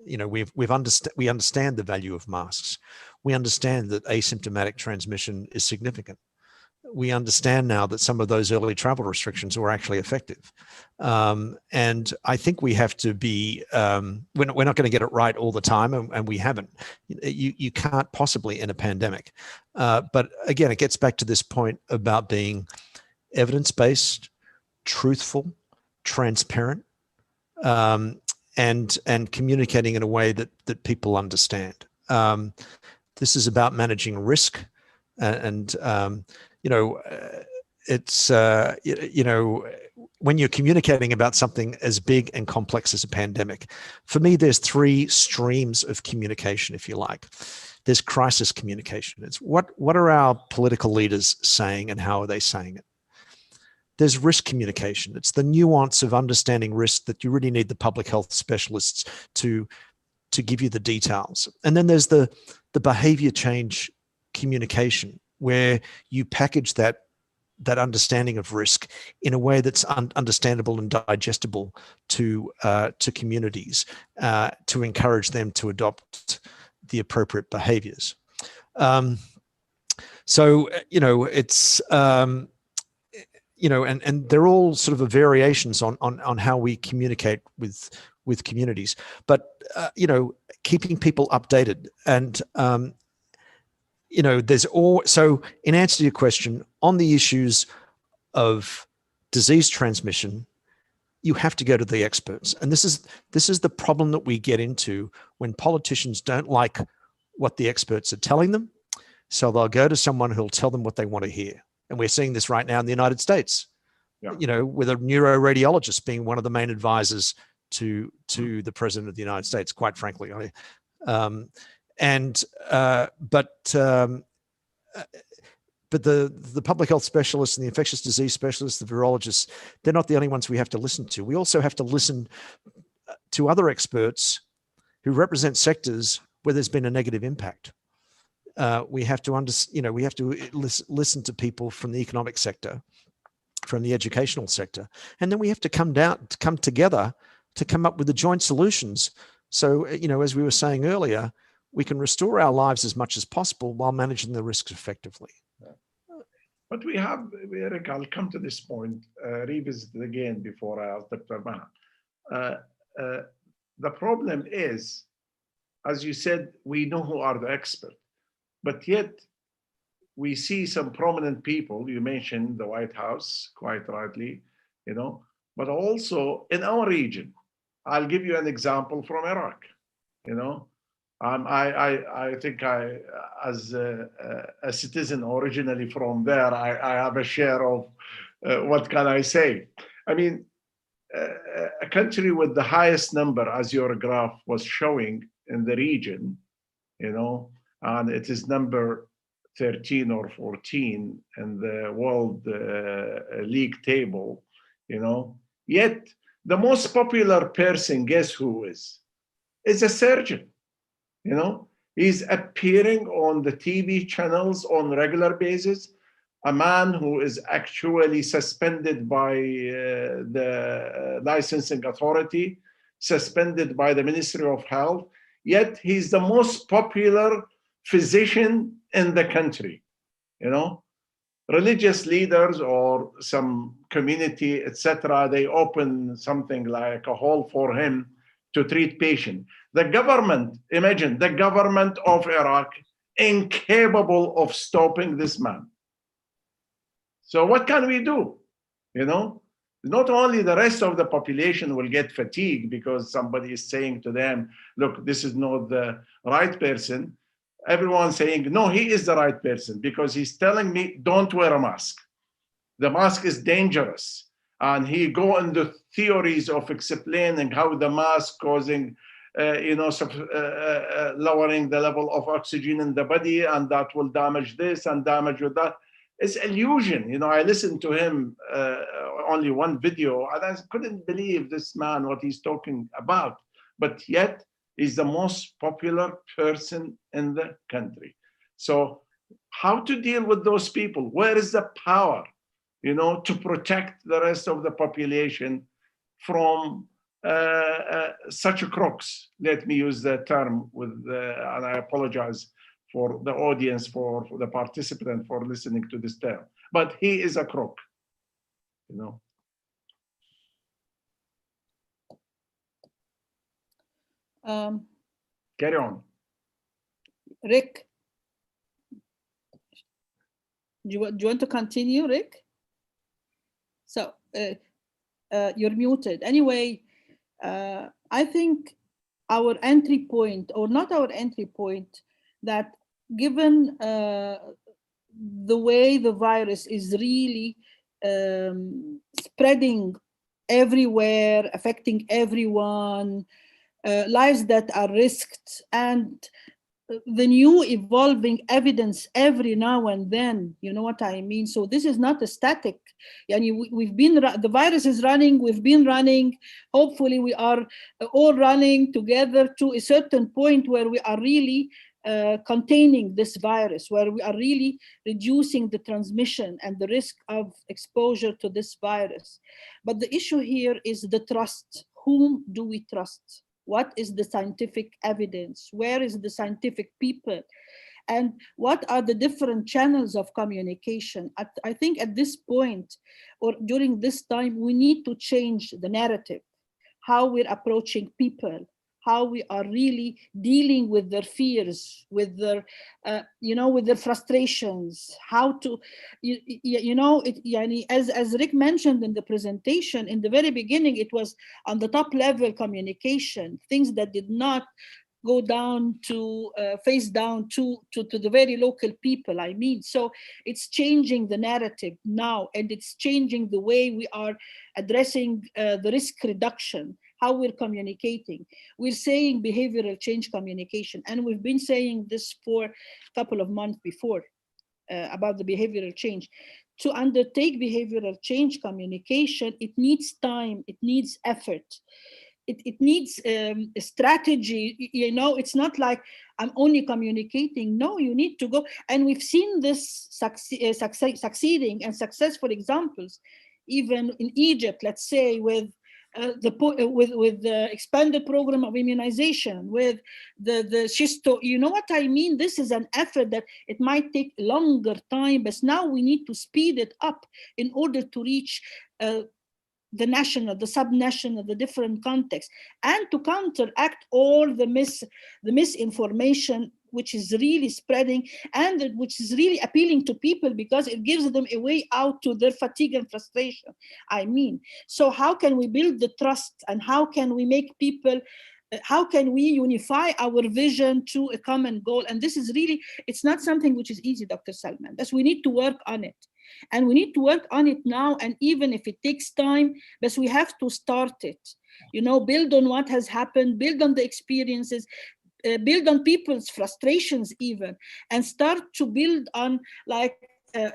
We understand the value of masks. We understand that asymptomatic transmission is significant. We understand now that some of those early travel restrictions were actually effective. And I think we have to be, we're not going to get it right all the time, and we haven't. You can't possibly in a pandemic. But again, it gets back to this point about being evidence-based, truthful, transparent, and communicating in a way that people understand. This is about managing risk, and it's when you're communicating about something as big and complex as a pandemic. For me, there's three streams of communication, if you like. There's crisis communication. It's what are our political leaders saying and how are they saying it? There's risk communication. It's the nuance of understanding risk that you really need the public health specialists to give you the details. And then there's the behavior change communication, where you package that understanding of risk in a way that's understandable and digestible to communities, to encourage them to adopt the appropriate behaviors. It's and they're all sort of variations on how we communicate with communities, but keeping people updated. And so in answer to your question on the issues of disease transmission, you have to go to the experts. And this is the problem that we get into when politicians don't like what the experts are telling them. So they'll go to someone who'll tell them what they want to hear. And we're seeing this right now in the United States, with a neuroradiologist being one of the main advisors to the president of the United States, quite frankly. But the public health specialists and the infectious disease specialists, the virologists, they're not the only ones we have to listen to. We also have to listen to other experts who represent sectors where there's been a negative impact. We have to listen to people from the economic sector, from the educational sector, and then we have to come together to come up with the joint solutions. So, as we were saying earlier, we can restore our lives as much as possible while managing the risks effectively. But we have, Eric, I'll come to this point, revisit it again before I ask Dr. Maha. The problem is, as you said, we know who are the experts, but yet we see some prominent people. You mentioned the White House, quite rightly, you know, but also in our region. I'll give you an example from Iraq, you know. I think as a citizen originally from there, I have a share of what can I say? I mean, a country with the highest number, as your graph was showing in the region, you know, and it is number 13 or 14 in the world league table, you know, yet the most popular person, guess who is? Is a surgeon. You know, he's appearing on the TV channels on a regular basis, a man who is actually suspended by the licensing authority, suspended by the Ministry of Health, yet he's the most popular physician in the country. You know, religious leaders or some community, etc., they open something like a hall for him to treat patients. The government, imagine the government of Iraq, incapable of stopping this man. So what can we do? You know, not only the rest of the population will get fatigued because somebody is saying to them, look, this is not the right person. Everyone's saying, no, he is the right person because he's telling me, don't wear a mask. The mask is dangerous. And he go into theories of explaining how the mask causing, lowering the level of oxygen in the body, and that will damage this and damage with that. It's illusion. You know, I listened to him only one video, and I couldn't believe this man, what he's talking about. But yet, he's the most popular person in the country. So how to deal with those people? Where is the power, you know, to protect the rest of the population from such crooks? Let me use the term with, and I apologize for the audience, for the participant for listening to this term, but he is a crook, you know. Carry on. Rick, do you want to continue, Rick? So you're muted. Anyway, I think our entry point, or not our entry point, that given the way the virus is really spreading everywhere, affecting everyone, lives that are risked, and the new evolving evidence every now and then, you know what I mean? So this is not a static. We've been, the virus is running, we've been running. Hopefully we are all running together to a certain point where we are really containing this virus, where we are really reducing the transmission and the risk of exposure to this virus. But the issue here is the trust. Whom do we trust? What is the scientific evidence? Where is the scientific people? And what are the different channels of communication? I think at this point, or during this time, we need to change the narrative, how we're approaching people, how we are really dealing with their fears, with their, with their frustrations, how to, as Rick mentioned in the presentation, in the very beginning, it was on the top level communication, things that did not go down to, face down to the very local people, I mean. So it's changing the narrative now, and it's changing the way we are addressing the risk reduction, how we're communicating. We're saying behavioral change communication, and we've been saying this for a couple of months before about the behavioral change. To undertake behavioral change communication, it needs time, it needs effort. It needs a strategy, you know. It's not like I'm only communicating. No, you need to go. And we've seen this succeeding and successful examples, even in Egypt, let's say, with with the expanded program of immunization, with the schisto. You know what I mean? This is an effort that it might take longer time, but now we need to speed it up in order to reach the national, the subnational, the different contexts, and to counteract all the misinformation which is really spreading and which is really appealing to people because it gives them a way out to their fatigue and frustration. I mean, so how can we build the trust, and how can we make people, how can we unify our vision to a common goal? And this is really, it's not something which is easy, Dr. Salman. But we need to work on it. And we need to work on it now, and even if it takes time, but we have to start it. You know, build on what has happened, build on the experiences, build on people's frustrations even, and start to build on like a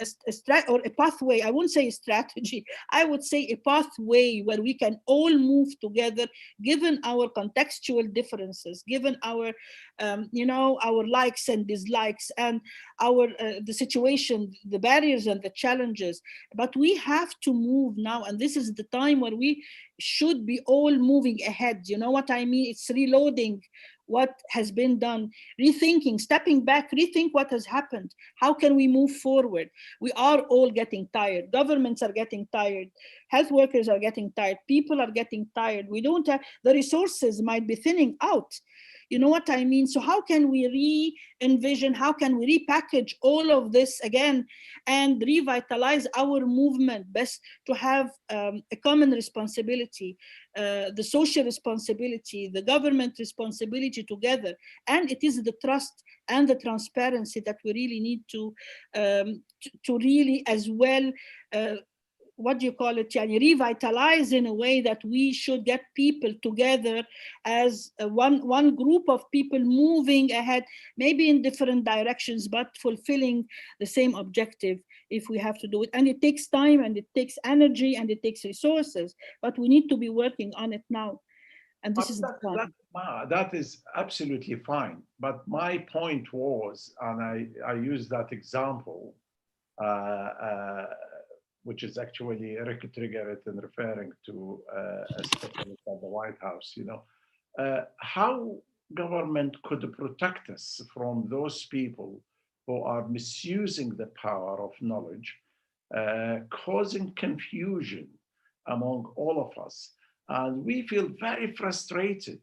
pathway. I wouldn't say a strategy, I would say a pathway where we can all move together, given our contextual differences, given our, you know, our likes and dislikes, and our the situation, the barriers and the challenges. But we have to move now, and this is the time where we should be all moving ahead. You know what I mean? It's reloading what has been done, rethinking, stepping back, rethink what has happened. How can we move forward? We are all getting tired. Governments are getting tired. Health workers are getting tired. People are getting tired. We don't have, the resources might be thinning out. You know what I mean? So how can we re-envision, how can we repackage all of this again and revitalize our movement, best to have a common responsibility, the social responsibility, the government responsibility together. And it is the trust and the transparency that we really need to really as well, what do you call it, revitalize in a way that we should get people together as one group of people moving ahead, maybe in different directions, but fulfilling the same objective if we have to do it. And it takes time, and it takes energy, and it takes resources, but we need to be working on it now. And this is the time. That is absolutely fine. But my point was, and I use that example, which is actually Rick triggered in referring to a specialist at the White House, you know, how government could protect us from those people who are misusing the power of knowledge, causing confusion among all of us. And we feel very frustrated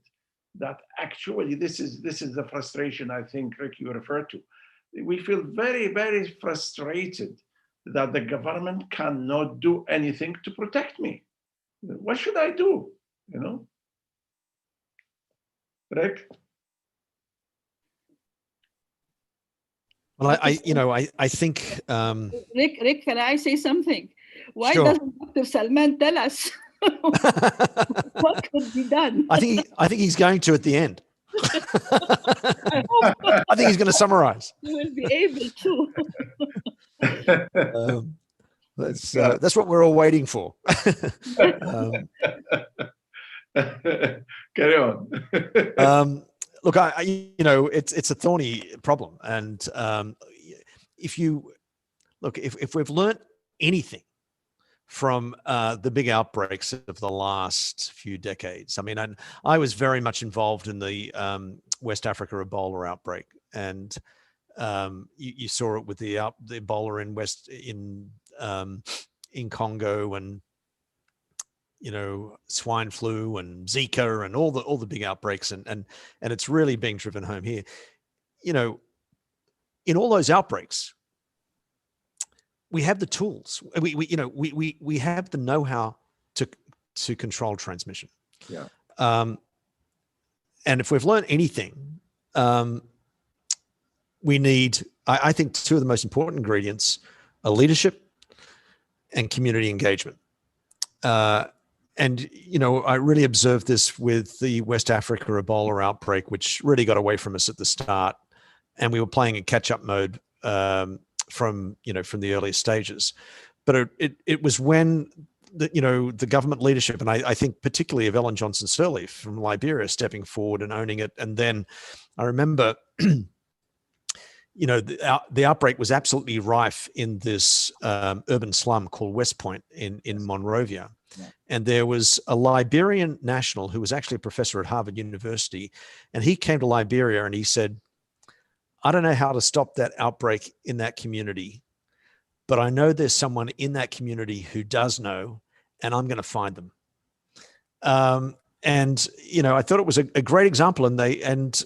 that actually this is the frustration I think, Rick, you referred to. We feel very, very frustrated that the government cannot do anything to protect me. What should I do? You know, Rick? Well, I think. Rick, can I say something? Why sure. doesn't Dr. Salman tell us what could be done? I think he's going to at the end. I think he's going to summarize. He will be able to. That's what we're all waiting for. Carry on. Look, it's a thorny problem, and if we've learned anything from the big outbreaks of the last few decades, I mean, I was very much involved in the West Africa Ebola outbreak, and you saw it with the Ebola in Congo, and you know, swine flu and Zika and all the big outbreaks, and it's really being driven home here. You know, in all those outbreaks, we have the tools. We have the know-how to control transmission. Yeah. And if we've learned anything, we need, I think, two of the most important ingredients are leadership and community engagement. And, you know, I really observed this with the West Africa Ebola outbreak, which really got away from us at the start. And we were playing in catch-up mode from the earliest stages. But it was when the government leadership, and I think particularly of Ellen Johnson Sirleaf from Liberia, stepping forward and owning it. And then I remember, the outbreak was absolutely rife in this urban slum called West Point in Monrovia. Yeah. And there was a Liberian national who was actually a professor at Harvard University. And he came to Liberia and he said, I don't know how to stop that outbreak in that community, but I know there's someone in that community who does know, and I'm going to find them. And, I thought it was a great example. And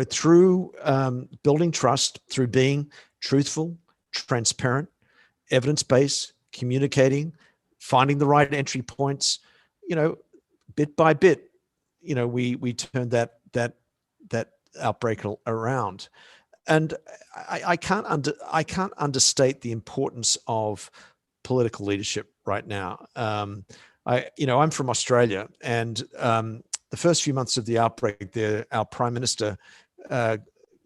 through building trust, through being truthful, transparent, evidence-based, communicating, finding the right entry points, bit by bit, we turned that outbreak around. And I can't understate the importance of political leadership right now. I'm from Australia, and the first few months of the outbreak there, our Prime Minister,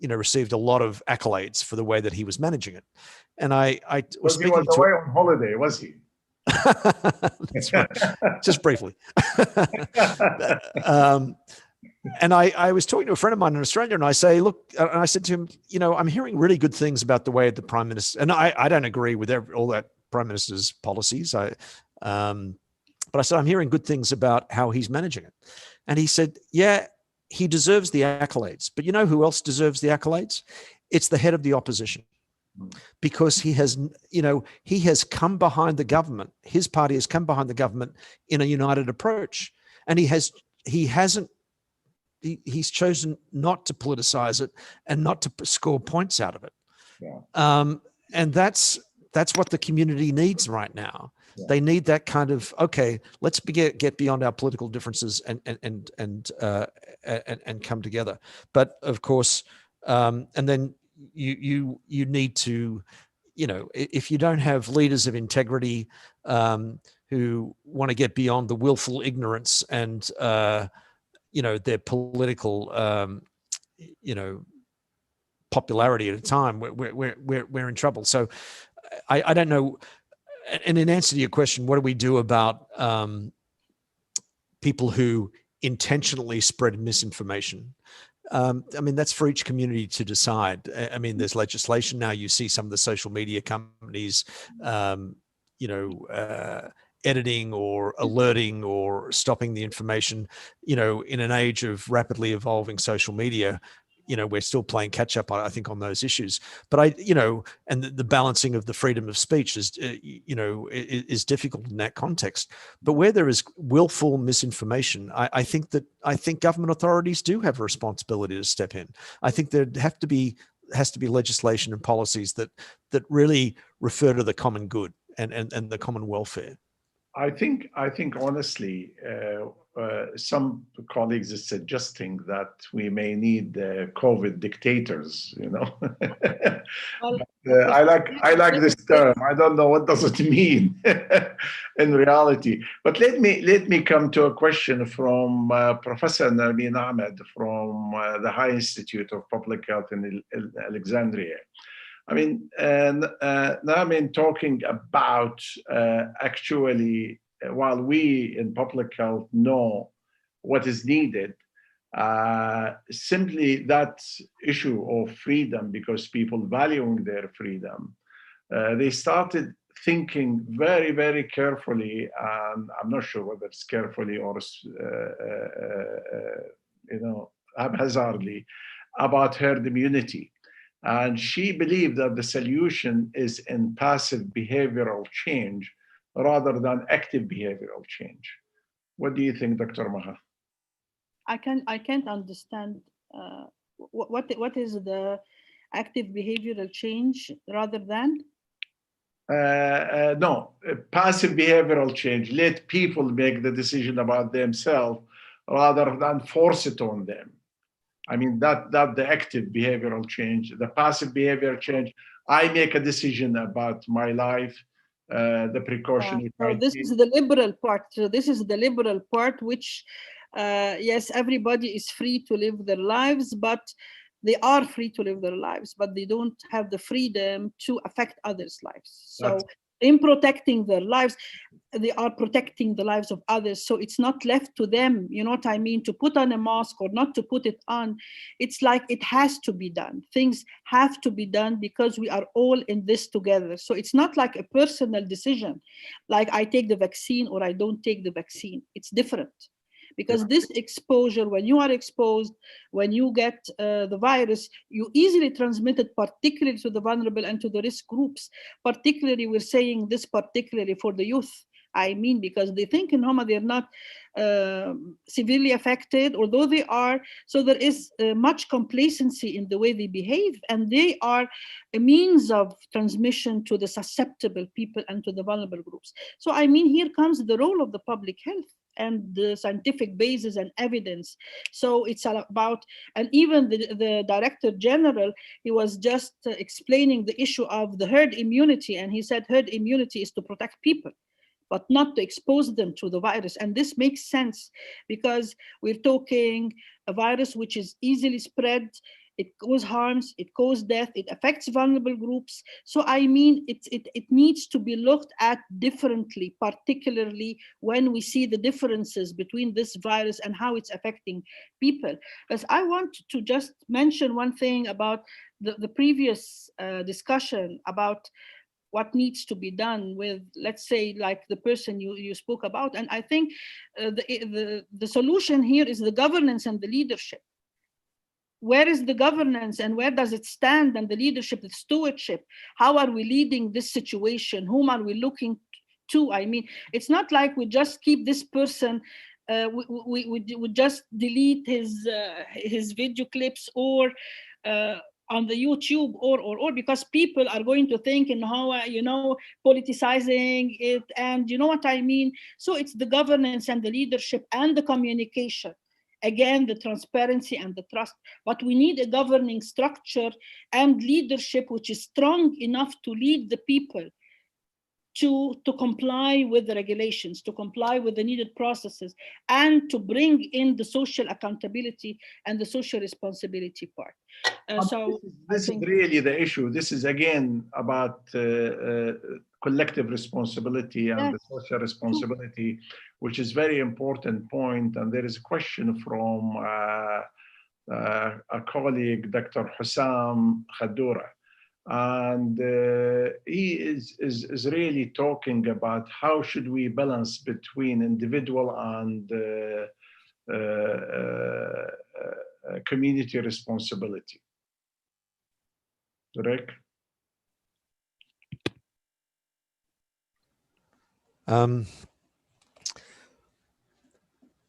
received a lot of accolades for the way that he was managing it. And I was speaking he was away on holiday, was he? That's right. Just briefly. And I was talking to a friend of mine in Australia, and I said to him, I'm hearing really good things about the way the Prime Minister, and I don't agree with all that Prime Minister's policies. But I said, I'm hearing good things about how he's managing it. And he said, yeah, he deserves the accolades. But you know who else deserves the accolades? It's the head of the opposition. Because he has come behind the government. His party has come behind the government in a united approach. And he's chosen not to politicize it and not to score points out of it. Yeah. And that's what the community needs right now. Yeah. They need that kind of, okay, let's get beyond our political differences and come together. But of course, and then you need to, if you don't have leaders of integrity who want to get beyond the willful ignorance and their political popularity at a time, we're in trouble. So I don't know. And in answer to your question, what do we do about people who intentionally spread misinformation? That's for each community to decide. There's legislation now. You see some of the social media companies, editing or alerting or stopping the information. In an age of rapidly evolving social media, we're still playing catch up, I think, on those issues. But and the balancing of the freedom of speech is, is difficult in that context. But where there is willful misinformation, I think government authorities do have a responsibility to step in. I think there has to be legislation and policies that really refer to the common good and the common welfare. I think honestly, some colleagues are suggesting that we may need COVID dictators. Well, I like this term. I don't know what does it mean in reality. But let me come to a question from Professor Nermeen Ahmed from the High Institute of Public Health in Alexandria. Nermeen, talking about actually, while we in public health know what is needed, simply that issue of freedom, because people valuing their freedom, they started thinking very, very carefully, and I'm not sure whether it's carefully or haphazardly, about herd immunity. And she believed that the solution is in passive behavioral change rather than active behavioral change. What do you think, Dr. Maha? I can't understand what is the active behavioral change rather than? No, passive behavioral change. Let people make the decision about themselves rather than force it on them. That the active behavioral change. The passive behavior change, I make a decision about my life, the precaution. So this is the liberal part. So this is the liberal part, which, yes, everybody is free to live their lives, but they are free to live their lives, but they don't have the freedom to affect others' lives. So in protecting their lives, they are protecting the lives of others. So it's not left to them, you know what I mean, to put on a mask or not to put it on. It's like it has to be done. Things have to be done because we are all in this together. So it's not like a personal decision, like I take the vaccine or I don't take the vaccine. It's different. Because this exposure, when you are exposed, when you get the virus, you easily transmit it, particularly to the vulnerable and to the risk groups. Particularly, we're saying this particularly for the youth. I mean, because they think in Homa they're not severely affected, although they are. So there is much complacency in the way they behave, and they are a means of transmission to the susceptible people and to the vulnerable groups. So I mean, here comes the role of the public health and the scientific basis and evidence. So it's about, and even the Director General, he was just explaining the issue of the herd immunity, and he said herd immunity is to protect people, but not to expose them to the virus. And this makes sense because we're talking a virus which is easily spread, it causes harms, it causes death, it affects vulnerable groups. So I mean, it needs to be looked at differently, particularly when we see the differences between this virus and how it's affecting people. Because I want to just mention one thing about the previous discussion about what needs to be done with, let's say, like the person you spoke about. And I think the solution here is the governance and the leadership. Where is the governance and where does it stand, and the leadership, the stewardship? How are we leading this situation? Whom are we looking to? I mean, it's not like we just keep this person, we just delete his video clips or on the YouTube or because people are going to think in how, you know, politicizing it, and you know what I mean? So it's the governance and the leadership and the communication. Again, the transparency and the trust, but we need a governing structure and leadership which is strong enough to lead the people to comply with the regulations, to comply with the needed processes, and to bring in the social accountability and the social responsibility part. So this is really the issue. This is again about collective responsibility and the social responsibility, which is very important point. And there is a question from a colleague, Dr. Hussam Khadoura. And he is really talking about how should we balance between individual and community responsibility. Rick?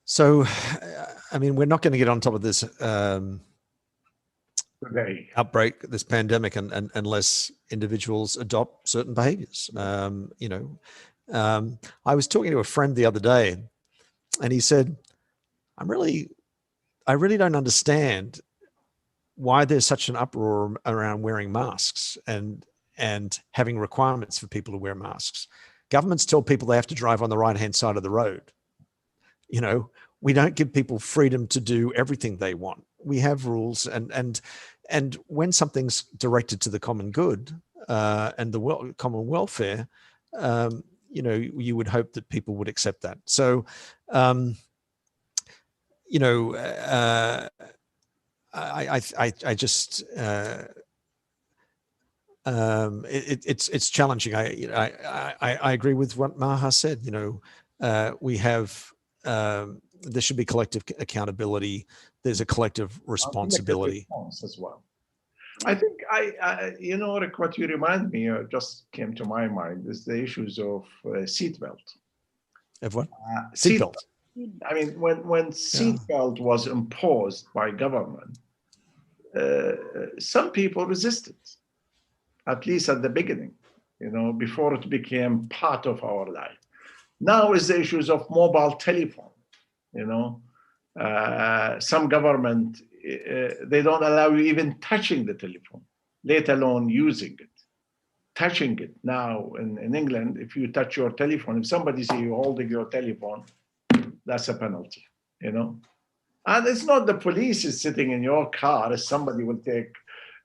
So, I mean, we're not going to get on top of this outbreak, this pandemic, unless individuals adopt certain behaviors. You know, I was talking to a friend the other day, and he said, I really don't understand why there's such an uproar around wearing masks and having requirements for people to wear masks. Governments tell people they have to drive on the right-hand side of the road. You know, we don't give people freedom to do everything they want. We have rules, and when something's directed to the common good and the common welfare, you know, you would hope that people would accept that. So, you know, I just it's challenging. I agree with what Maha said. You know, we have there should be collective accountability. There's a collective responsibility as well. I think you know, Rick, what you remind me just came to my mind is the issues of seatbelt. Of what? Seatbelt. I mean, when seatbelt was imposed by government, some people resisted, at least at the beginning, you know, before it became part of our life. Now is the issues of mobile telephone, you know. Some government, they don't allow you even touching the telephone, let alone using it. Touching it now in England, if you touch your telephone, if somebody sees you holding your telephone, that's a penalty, you know. And it's not the police is sitting in your car, as somebody will take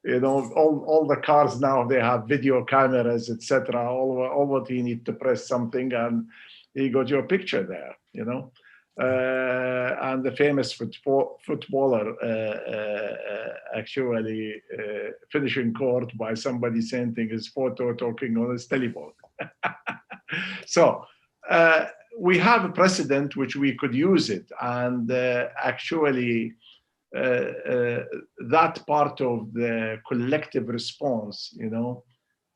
You know, all the cars now, they have video cameras, etc. All what you need to press something and you got your picture there, you know. And the famous footballer actually finishing court by somebody sending his photo talking on his telephone. So we have a precedent which we could use it, and actually that part of the collective response, you know,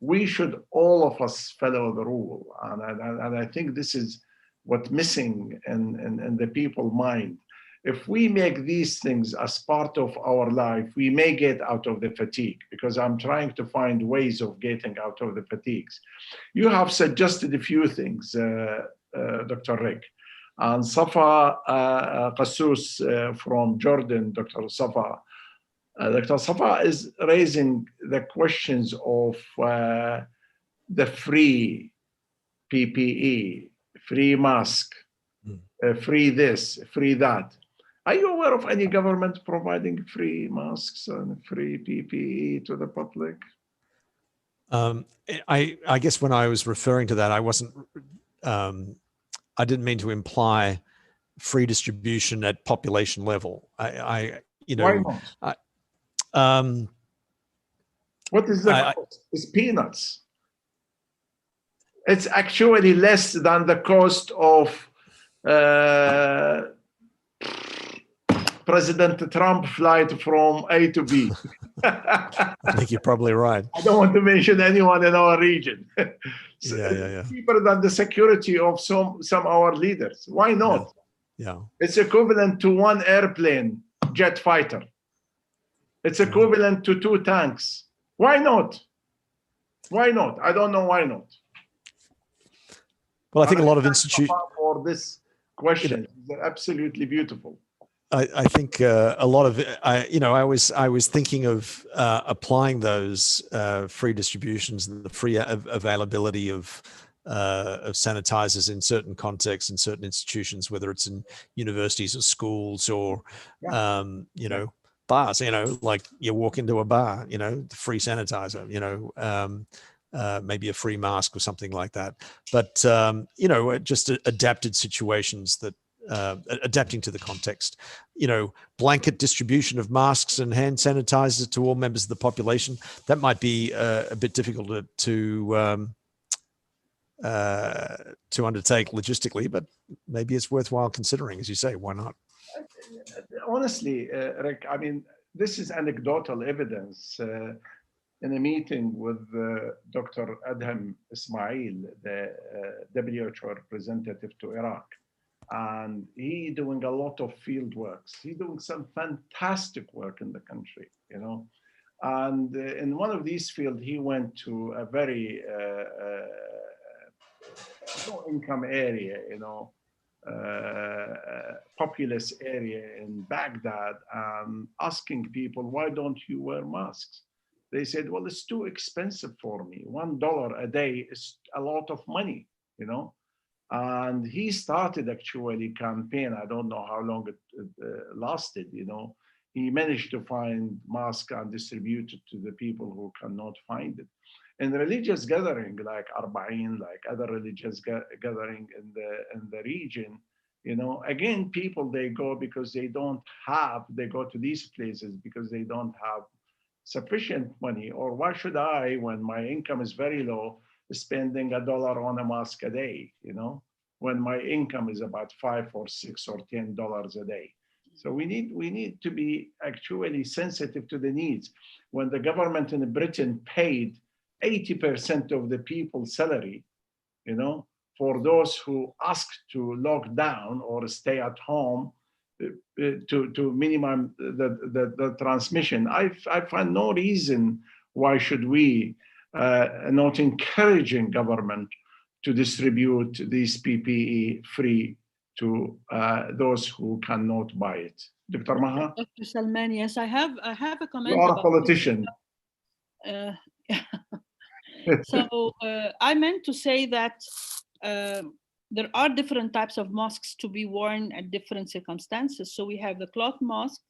we should all of us follow the rule, and I think this is what's missing in the people's mind. If we make these things as part of our life, we may get out of the fatigue, because I'm trying to find ways of getting out of the fatigues. You have suggested a few things, Dr. Rick. And Safa Qasus from Jordan, Dr. Safa. Dr. Safa is raising the questions of the free PPE, free mask, free this, free that. Are you aware of any government providing free masks and free PPE to the public? I guess when I was referring to that, I wasn't, I didn't mean to imply free distribution at population level. You know, why not? What is the cost? It's peanuts. It's actually less than the cost of President Trump flight from A to B. I think you're probably right. I don't want to mention anyone in our region. So yeah. Cheaper than the security of some our leaders. Why not? Yeah. It's equivalent to one airplane, jet fighter. It's equivalent to 2 tanks. Why not? Why not? I don't know why not. Well, I think a lot of institutions for this question, they're absolutely beautiful. I think a lot of you know, I was thinking of applying those free distributions and the free availability of sanitizers in certain contexts in certain institutions, whether it's in universities or schools or you know, bars. You know, like you walk into a bar, you know, the free sanitizer. You know, maybe a free mask or something like that. But you know, just adapted situations that. Adapting to the context, you know, blanket distribution of masks and hand sanitizers to all members of the population, that might be a bit difficult to undertake logistically, but maybe it's worthwhile considering, as you say. Why not? Honestly, Rick, I mean, this is anecdotal evidence. In a meeting with Dr. Adham Ismail, the WHO representative to Iraq, and he doing a lot of field works. He's doing some fantastic work in the country, you know. And in one of these fields, he went to a very low-income area, you know, populous area in Baghdad, asking people, why don't you wear masks? They said, well, it's too expensive for me. $1 a day is a lot of money, you know. And he started actually campaign. I don't know how long it lasted, you know. He managed to find masks and distribute it to the people who cannot find it. In religious gathering like Arba'in, like other religious gathering in the region, you know, again, people, they go because they don't have, they go to these places because they don't have sufficient money. Or why should I, when my income is very low, spending $1 on a mask a day, you know, when my income is about $5 or $6 or $10 a day. So we need to be actually sensitive to the needs. When the government in Britain paid 80% of the people's salary, you know, for those who asked to lock down or stay at home to minimize the transmission, I find no reason why should we not encouraging government to distribute these PPE free to those who cannot buy it. Dr. Maha? Dr. Salman, yes, I have a comment. You are a politician. So I meant to say that there are different types of masks to be worn at different circumstances. So we have the cloth mask,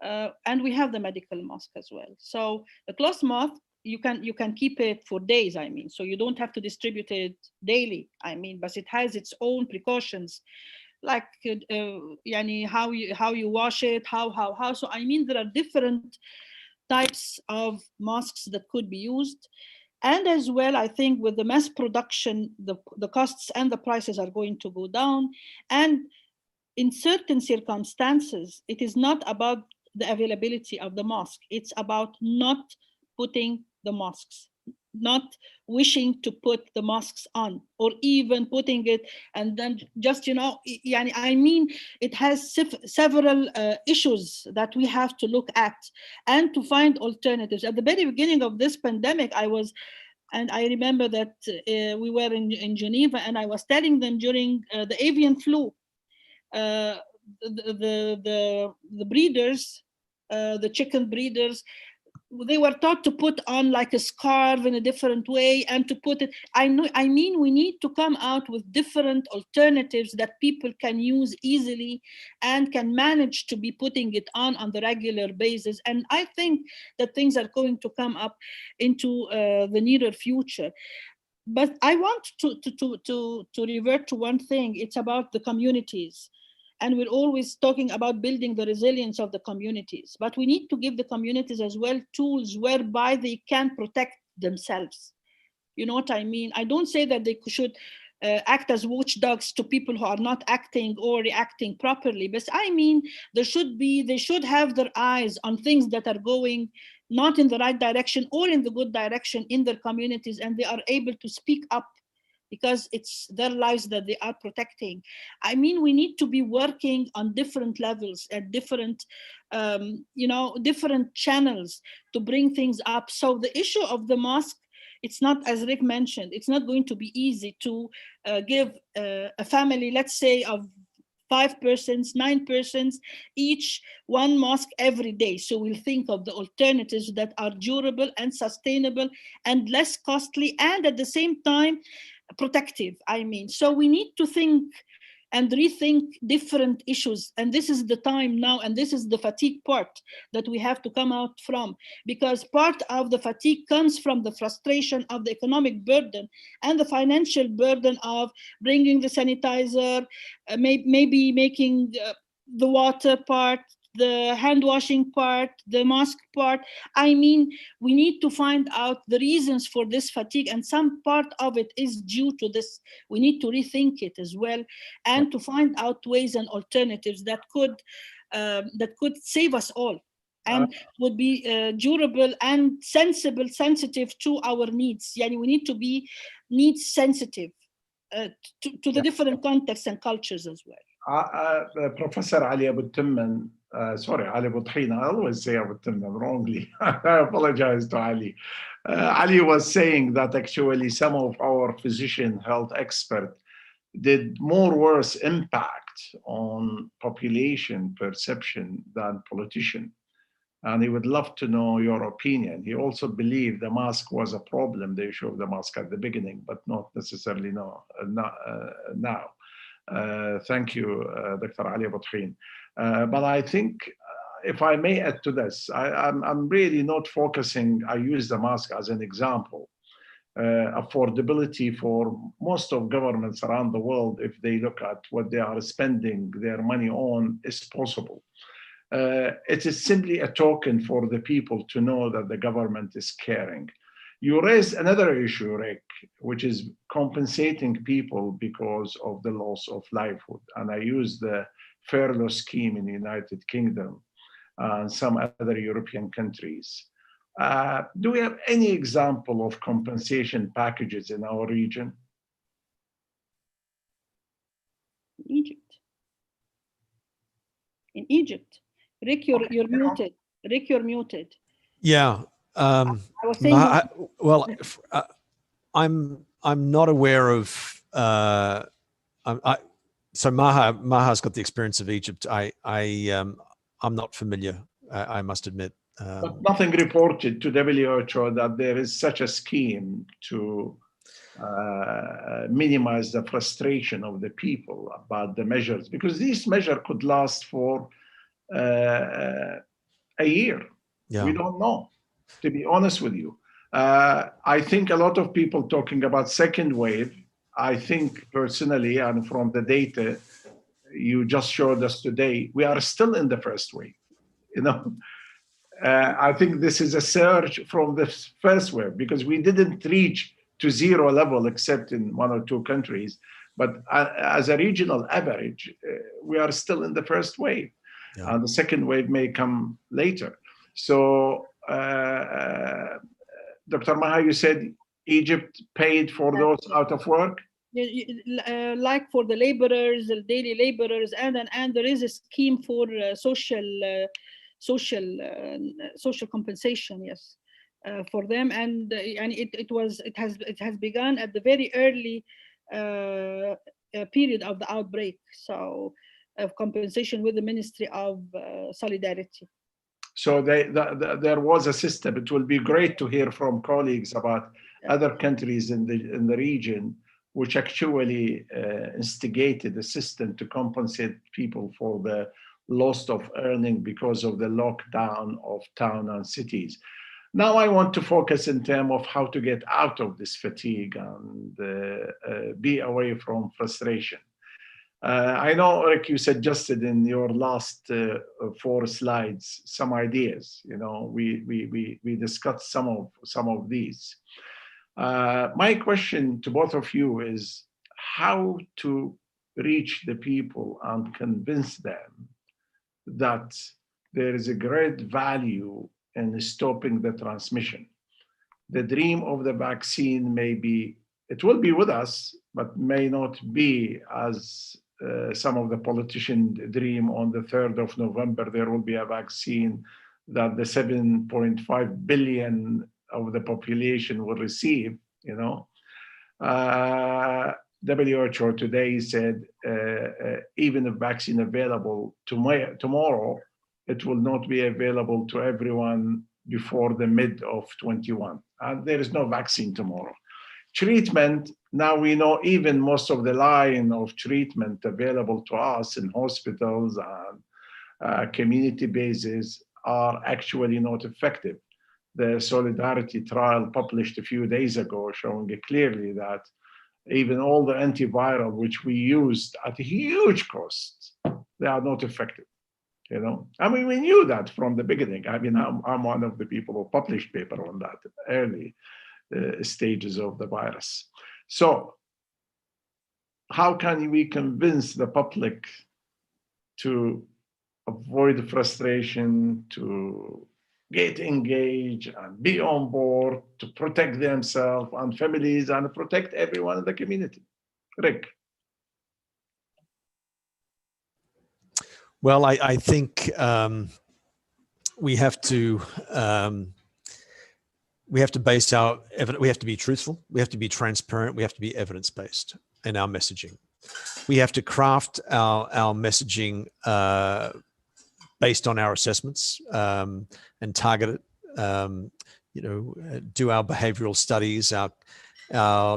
And we have the medical mosque as well. So the closed mosque, you can keep it for days, I mean, so you don't have to distribute it daily, I mean, but it has its own precautions, like how you wash it, how. So I mean, there are different types of mosques that could be used. And as well, I think with the mass production, the costs and the prices are going to go down. And in certain circumstances, it is not about the availability of the mosque. It's about not putting the mosques, not wishing to put the mosques on, or even putting it and then just, I mean, it has several issues that we have to look at and to find alternatives. At the very beginning of this pandemic, I remember that we were in Geneva, and I was telling them during the avian flu, the breeders, the chicken breeders, they were taught to put on like a scarf in a different way and to put it. I mean, we need to come out with different alternatives that people can use easily and can manage to be putting it on the regular basis. And I think that things are going to come up into the nearer future. But I want to revert to one thing. It's about the communities. And we're always talking about building the resilience of the communities. But we need to give the communities as well tools whereby they can protect themselves. You know what I mean? I don't say that they should act as watchdogs to people who are not acting or reacting properly. But I mean, they should have their eyes on things that are going not in the right direction or in the good direction in their communities, and they are able to speak up because it's their lives that they are protecting. I mean, we need to be working on different levels at different, different channels to bring things up. So the issue of the mosque, it's not, as Rick mentioned, it's not going to be easy to give a family, let's say, of 5 persons, 9 persons, each one mosque every day. So we'll think of the alternatives that are durable and sustainable and less costly, and at the same time, protective, I mean. So we need to think and rethink different issues. And this is the time now, and this is the fatigue part that we have to come out from, because part of the fatigue comes from the frustration of the economic burden and the financial burden of bringing the sanitizer, maybe making the water part, the hand washing part, the mask part. I mean, we need to find out the reasons for this fatigue, and some part of it is due to this. We need to rethink it as well, and to find out ways and alternatives that could save us all, and would be durable and sensitive to our needs. Yani we need to be needs sensitive to the different contexts and cultures as well. Professor Ali Abu Timman, sorry, Ali Abu Thin, I always say Abu Timman wrongly. I apologize to Ali. Ali was saying that actually some of our physician health experts did more worse impact on population perception than politicians. And he would love to know your opinion. He also believed the mask was a problem, the issue of the mask at the beginning, but not necessarily now. Thank you, Dr. Ali Abu Thin. But I think, if I may add to this, I'm really not focusing, I use the mask as an example. Affordability for most of governments around the world, if they look at what they are spending their money on, is possible. It is simply a token for the people to know that the government is caring. You raised another issue, Rick, which is compensating people because of the loss of livelihood. And I use the furlough scheme in the United Kingdom and some other European countries. Do we have any example of compensation packages in our region? In Egypt. Rick, you're muted. Rick, you're muted. Yeah. I was saying I'm not aware of. So Maha's got the experience of Egypt. I'm not familiar. I must admit. But nothing reported to WHO that there is such a scheme to minimize the frustration of the people about the measures, because these measures could last for a year. Yeah. We don't know, to be honest with you. I think a lot of people talking about second wave. I think personally, and from the data you just showed us today, we are still in the first wave. You know, I think this is a surge from the first wave because we didn't reach to zero level except in 1 or 2 countries. But as a regional average, we are still in the first wave. Yeah. And the second wave may come later. So, Dr. Maha, you said Egypt paid for those out of work? Like for the laborers, the daily laborers, and there is a scheme for social compensation, yes, for them, and it has begun at the very early period of the outbreak. So, of compensation with the Ministry of Solidarity. So there was a system. It will be great to hear from colleagues about other countries in the region which actually instigated a system to compensate people for the loss of earning because of the lockdown of town and cities. Now I want to focus in terms of how to get out of this fatigue and be away from frustration. I know, Rick, you suggested in your last 4 slides some ideas. You know, we discussed some of these. My question to both of you is how to reach the people and convince them that there is a great value in stopping the transmission. The dream of the vaccine it will be with us, but may not be as some of the politicians dream on the 3rd of November, there will be a vaccine that the 7.5 billion of the population will receive, you know. WHO today said even if vaccine available tomorrow, it will not be available to everyone before the mid of 21. There is no vaccine tomorrow. Treatment, now we know even most of the line of treatment available to us in hospitals and community bases are actually not effective. The Solidarity trial published a few days ago showing clearly that even all the antiviral which we used at a huge cost, they are not effective. You know, I mean, we knew that from the beginning. I mean, I'm one of the people who published paper on that early stages of the virus. So how can we convince the public to avoid frustration, to get engaged and be on board, to protect themselves and families and protect everyone in the community? Rick. Well, I think we have to base our evidence. We have to be truthful. We have to be transparent. We have to be evidence-based in our messaging. We have to craft our messaging based on our assessments and target it. You know, do our behavioral studies, our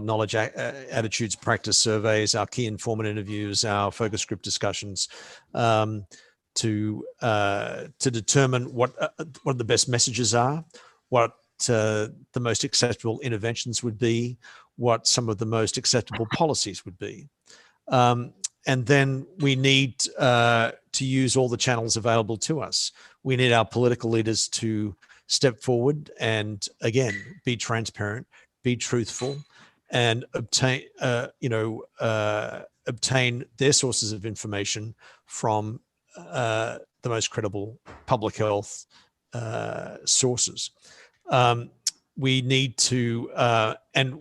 knowledge, attitudes, practice surveys, our key informant interviews, our focus group discussions, to determine what the best messages are, what the most acceptable interventions would be, what some of the most acceptable policies would be. And then we need to use all the channels available to us. We need our political leaders to step forward and, again, be transparent, be truthful, and obtain their sources of information from the most credible public health sources. We need to, and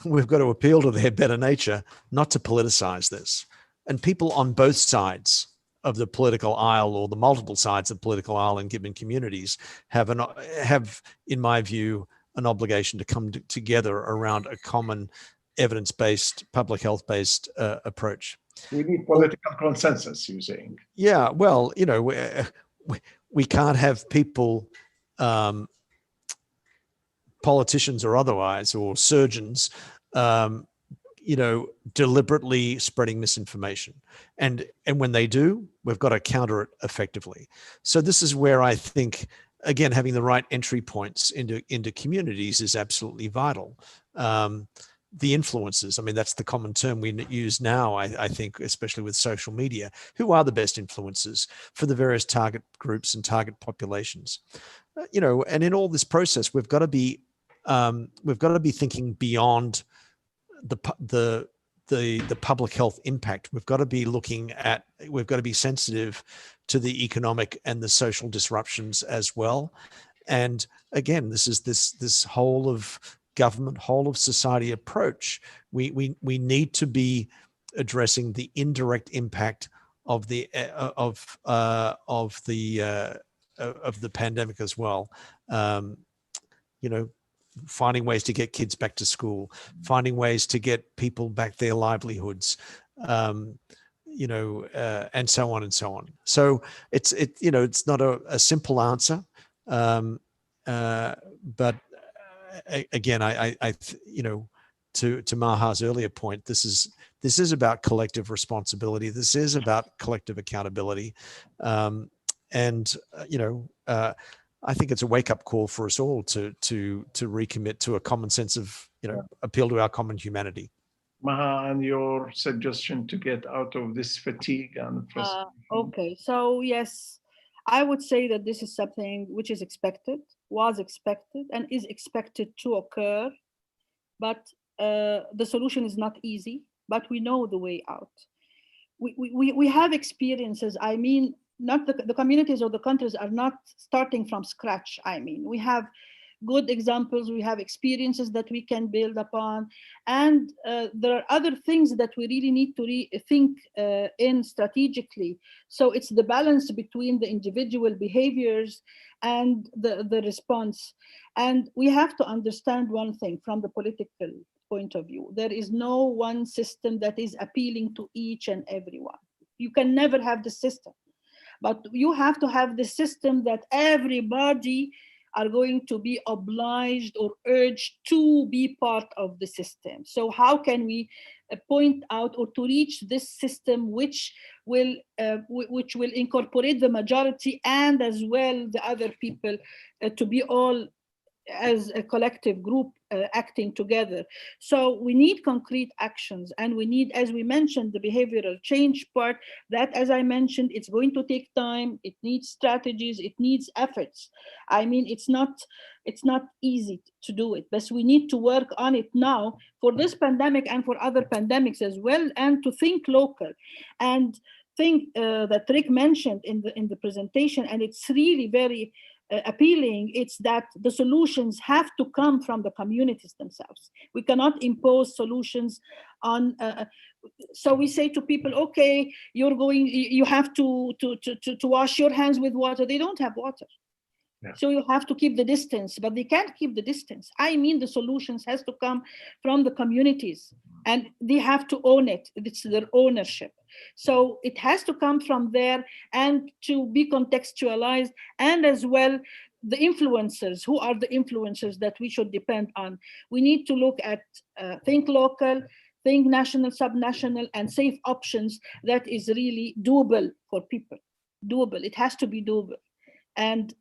we've got to appeal to their better nature, not to politicize this. And people on both sides of the political aisle, or the multiple sides of the political aisle in given communities, have, in my view, an obligation to come together around a common evidence-based, public health-based approach. We need political consensus, you're saying? Yeah, well, you know, we can't have people, politicians or otherwise, or surgeons, deliberately spreading misinformation. And when they do, we've got to counter it effectively. So this is where I think, again, having the right entry points into communities is absolutely vital. The influencers, I mean, that's the common term we use now, I think, especially with social media. Who are the best influencers for the various target groups and target populations? And in all this process, we've got to be thinking beyond the public health impact. We've got to be sensitive to the economic and the social disruptions as well. And again, this is this whole of government, whole of society approach. We need to be addressing the indirect impact of the pandemic as well. Finding ways to get kids back to school, finding ways to get people back their livelihoods, and so on and so on. So it's not a simple answer, but again, I to Maha's earlier point, this is about collective responsibility. This is about collective accountability, I think it's a wake-up call for us all to recommit to a common sense of appeal to our common humanity. Maha, and your suggestion to get out of this fatigue and frustration. Okay, so yes, I would say that this is something which is expected, was expected, and is expected to occur. But the solution is not easy, but we know the way out. We have experiences. I mean, not the communities or the countries are not starting from scratch. I mean, we have good examples, we have experiences that we can build upon, and there are other things that we really need to think in strategically. So it's the balance between the individual behaviors and the response. And we have to understand one thing from the political point of view. There is no one system that is appealing to each and everyone. You can never have the system. But you have to have the system that everybody are going to be obliged or urged to be part of the system. So how can we point out or to reach this system which will incorporate the majority and as well the other people to be all as a collective group acting together. So we need concrete actions, and we need, as we mentioned, the behavioral change part, that, as I mentioned, it's going to take time, it needs strategies, it needs efforts. I mean, it's not easy to do it, but we need to work on it now for this pandemic and for other pandemics as well, and to think local. And think that Rick mentioned in the presentation, and it's really very appealing, it's that the solutions have to come from the communities themselves. We cannot impose solutions on, so we say to people, okay, you have to wash your hands with water. They don't have water. Yeah. So you have to keep the distance, but they can't keep the distance. I mean, the solutions has to come from the communities, and they have to own it. It's their ownership. So it has to come from there and to be contextualized, and as well, the influencers. Who are the influencers that we should depend on? We need to look at think local, think national, subnational, and safe options that is really doable for people. Doable. It has to be doable. And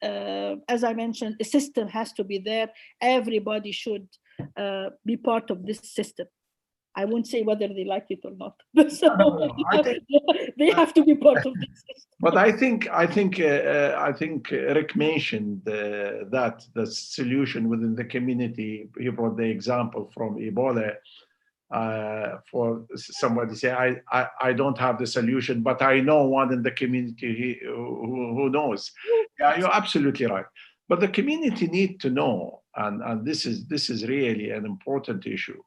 as I mentioned, a system has to be there. Everybody should be part of this system. I won't say whether they like it or not. So they have to be part of this system. But I think Rick mentioned that the solution within the community. He brought the example from Ebola. For somebody say, I don't have the solution, but I know one in the community who knows. Yeah, you're absolutely right. But the community need to know, and this is really an important issue,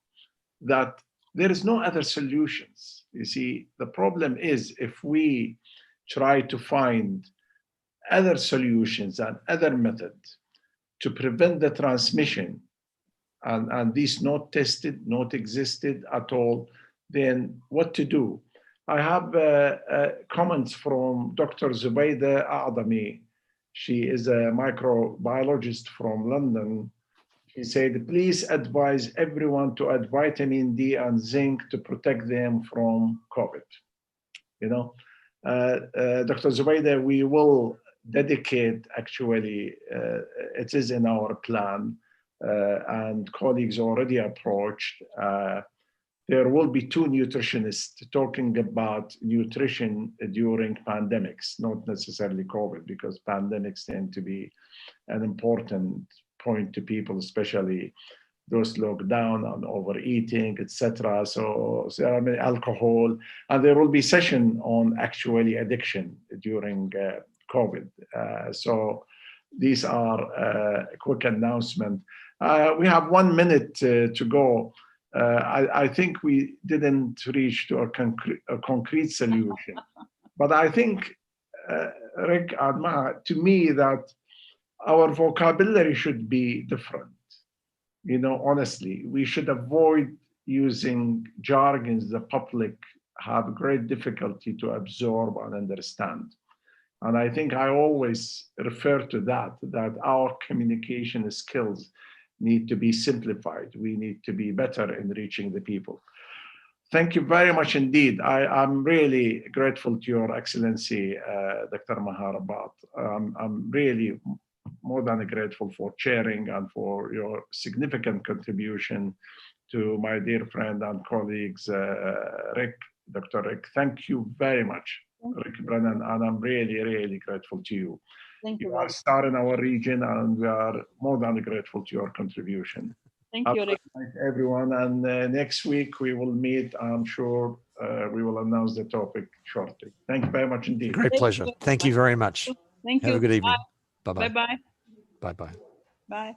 that there is no other solutions. You see, the problem is if we try to find other solutions and other methods to prevent the transmission, and these not tested, not existed at all, then what to do? I have comments from Dr. Zubaydah A'dami. She is a microbiologist from London. He said, please advise everyone to add vitamin D and zinc to protect them from COVID. You know, Dr. Zubaydah, we will dedicate, actually, it is in our plan, and colleagues already approached. There will be 2 nutritionists talking about nutrition during pandemics, not necessarily COVID, because pandemics tend to be an important point to people, especially those locked down and overeating, etc. So there are many alcohol, and there will be session on actually addiction during COVID. So these are a quick announcement. We have 1 minute to go. I think we didn't reach to a concrete solution, but I think, Rick and Maha, to me, that our vocabulary should be different. You know, honestly, we should avoid using jargons the public have great difficulty to absorb and understand. And I think I always refer to that our communication skills need to be simplified. We need to be better in reaching the people. Thank you very much indeed. I'm really grateful to Your Excellency, Dr. Maha Rabbat. I'm really more than grateful for chairing and for your significant contribution to my dear friend and colleagues, Rick, Dr. Rick. Thank you very much, Rick Brennan, and I'm really, really grateful to you. Thank you. You are a star in our region, and we are more than grateful to your contribution. Thank you, Rick. Thank everyone, and next week we will meet. I'm sure we will announce the topic shortly. Thank you very much indeed. Great pleasure. Thank you very much. Thank you. Have a good evening. Bye-bye. Bye-bye. Bye-bye. Bye.